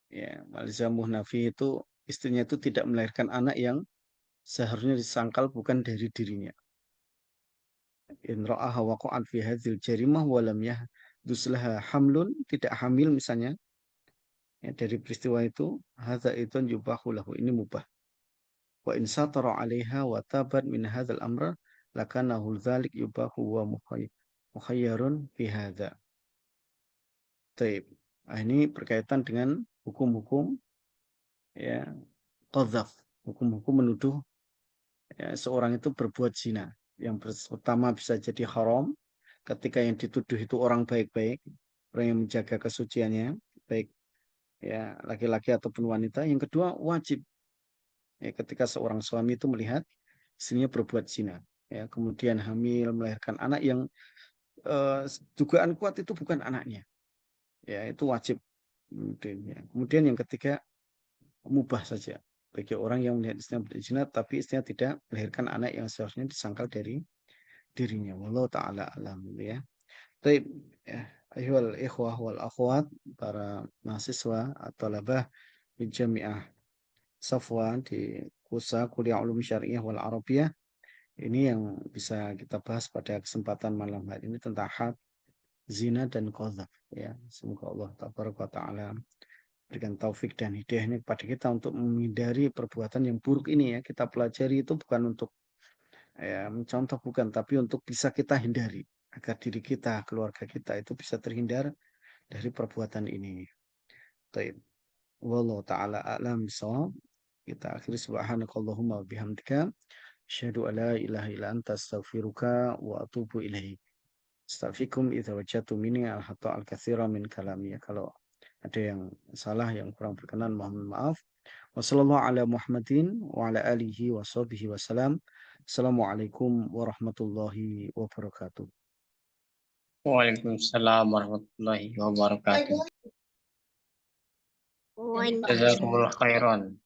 ya malzamhu nafihi itu istrinya itu tidak melahirkan anak yang seharusnya disangkal bukan dari dirinya in ra'aha waqa'an fi hadzal jarimah walam yahdus laha hamlun tidak hamil misalnya ya, dari peristiwa itu hadza itu yubahu lahu ini mubah wa in satara 'alaiha wa tabat min hadzal amr lakanahu dzalik yubahu wa mukhayyarun fi hadza. Taib. Nah, ini berkaitan dengan hukum-hukum ya qadzaf, hukum-hukum menuduh ya, seorang itu berbuat zina. Yang pertama bisa jadi haram ketika yang dituduh itu orang baik-baik, orang yang menjaga kesuciannya, baik ya laki-laki ataupun wanita. Yang kedua wajib ya ketika seorang suami itu melihat istrinya berbuat zina, ya kemudian hamil melahirkan anak yang eh, dugaan kuat itu bukan anaknya, ya itu wajib. Kemudian yang ketiga mubah saja bagi orang yang melihat istrinya berzina tapi istrinya tidak melahirkan anak yang seharusnya disangkal dari dirinya. Wallahu taala alam ya. Baik ya, ayyuhal ikhwah wal akhwat para mahasiswa atau labah di Jamiah Safwan di Kusa Kuliah Ulum Syariah wal Arabiyah. Ini yang bisa kita bahas pada kesempatan malam hari ini tentang had, zina dan qadzaf ya. Semoga Allah taala berikan taufik dan hidayahnya kepada kita untuk menghindari perbuatan yang buruk ini ya. Kita pelajari itu bukan untuk ya, mencontoh bukan, tapi untuk bisa kita hindari agar diri kita, keluarga kita itu bisa terhindar dari perbuatan ini. Taib. Wallahu taala a'lam bishawab. Kita akhiri subhanakallahumma wa bihamdika asyhadu an la ilaha illa anta astaghfiruka wa atubu ilaik. Astaghfirukum idza wajadtu minni al-khata' al-katsira min kalami. Kalau ada yang salah yang kurang berkenan mohon maaf. Wassallallahu ala Muhammadin wa ala alihi wa sahbihi wasallam. Assalamualaikum warahmatullahi wabarakatuh. Waalaikumsalam warahmatullahi wabarakatuh. Dan Pak Jazakumullah khairan.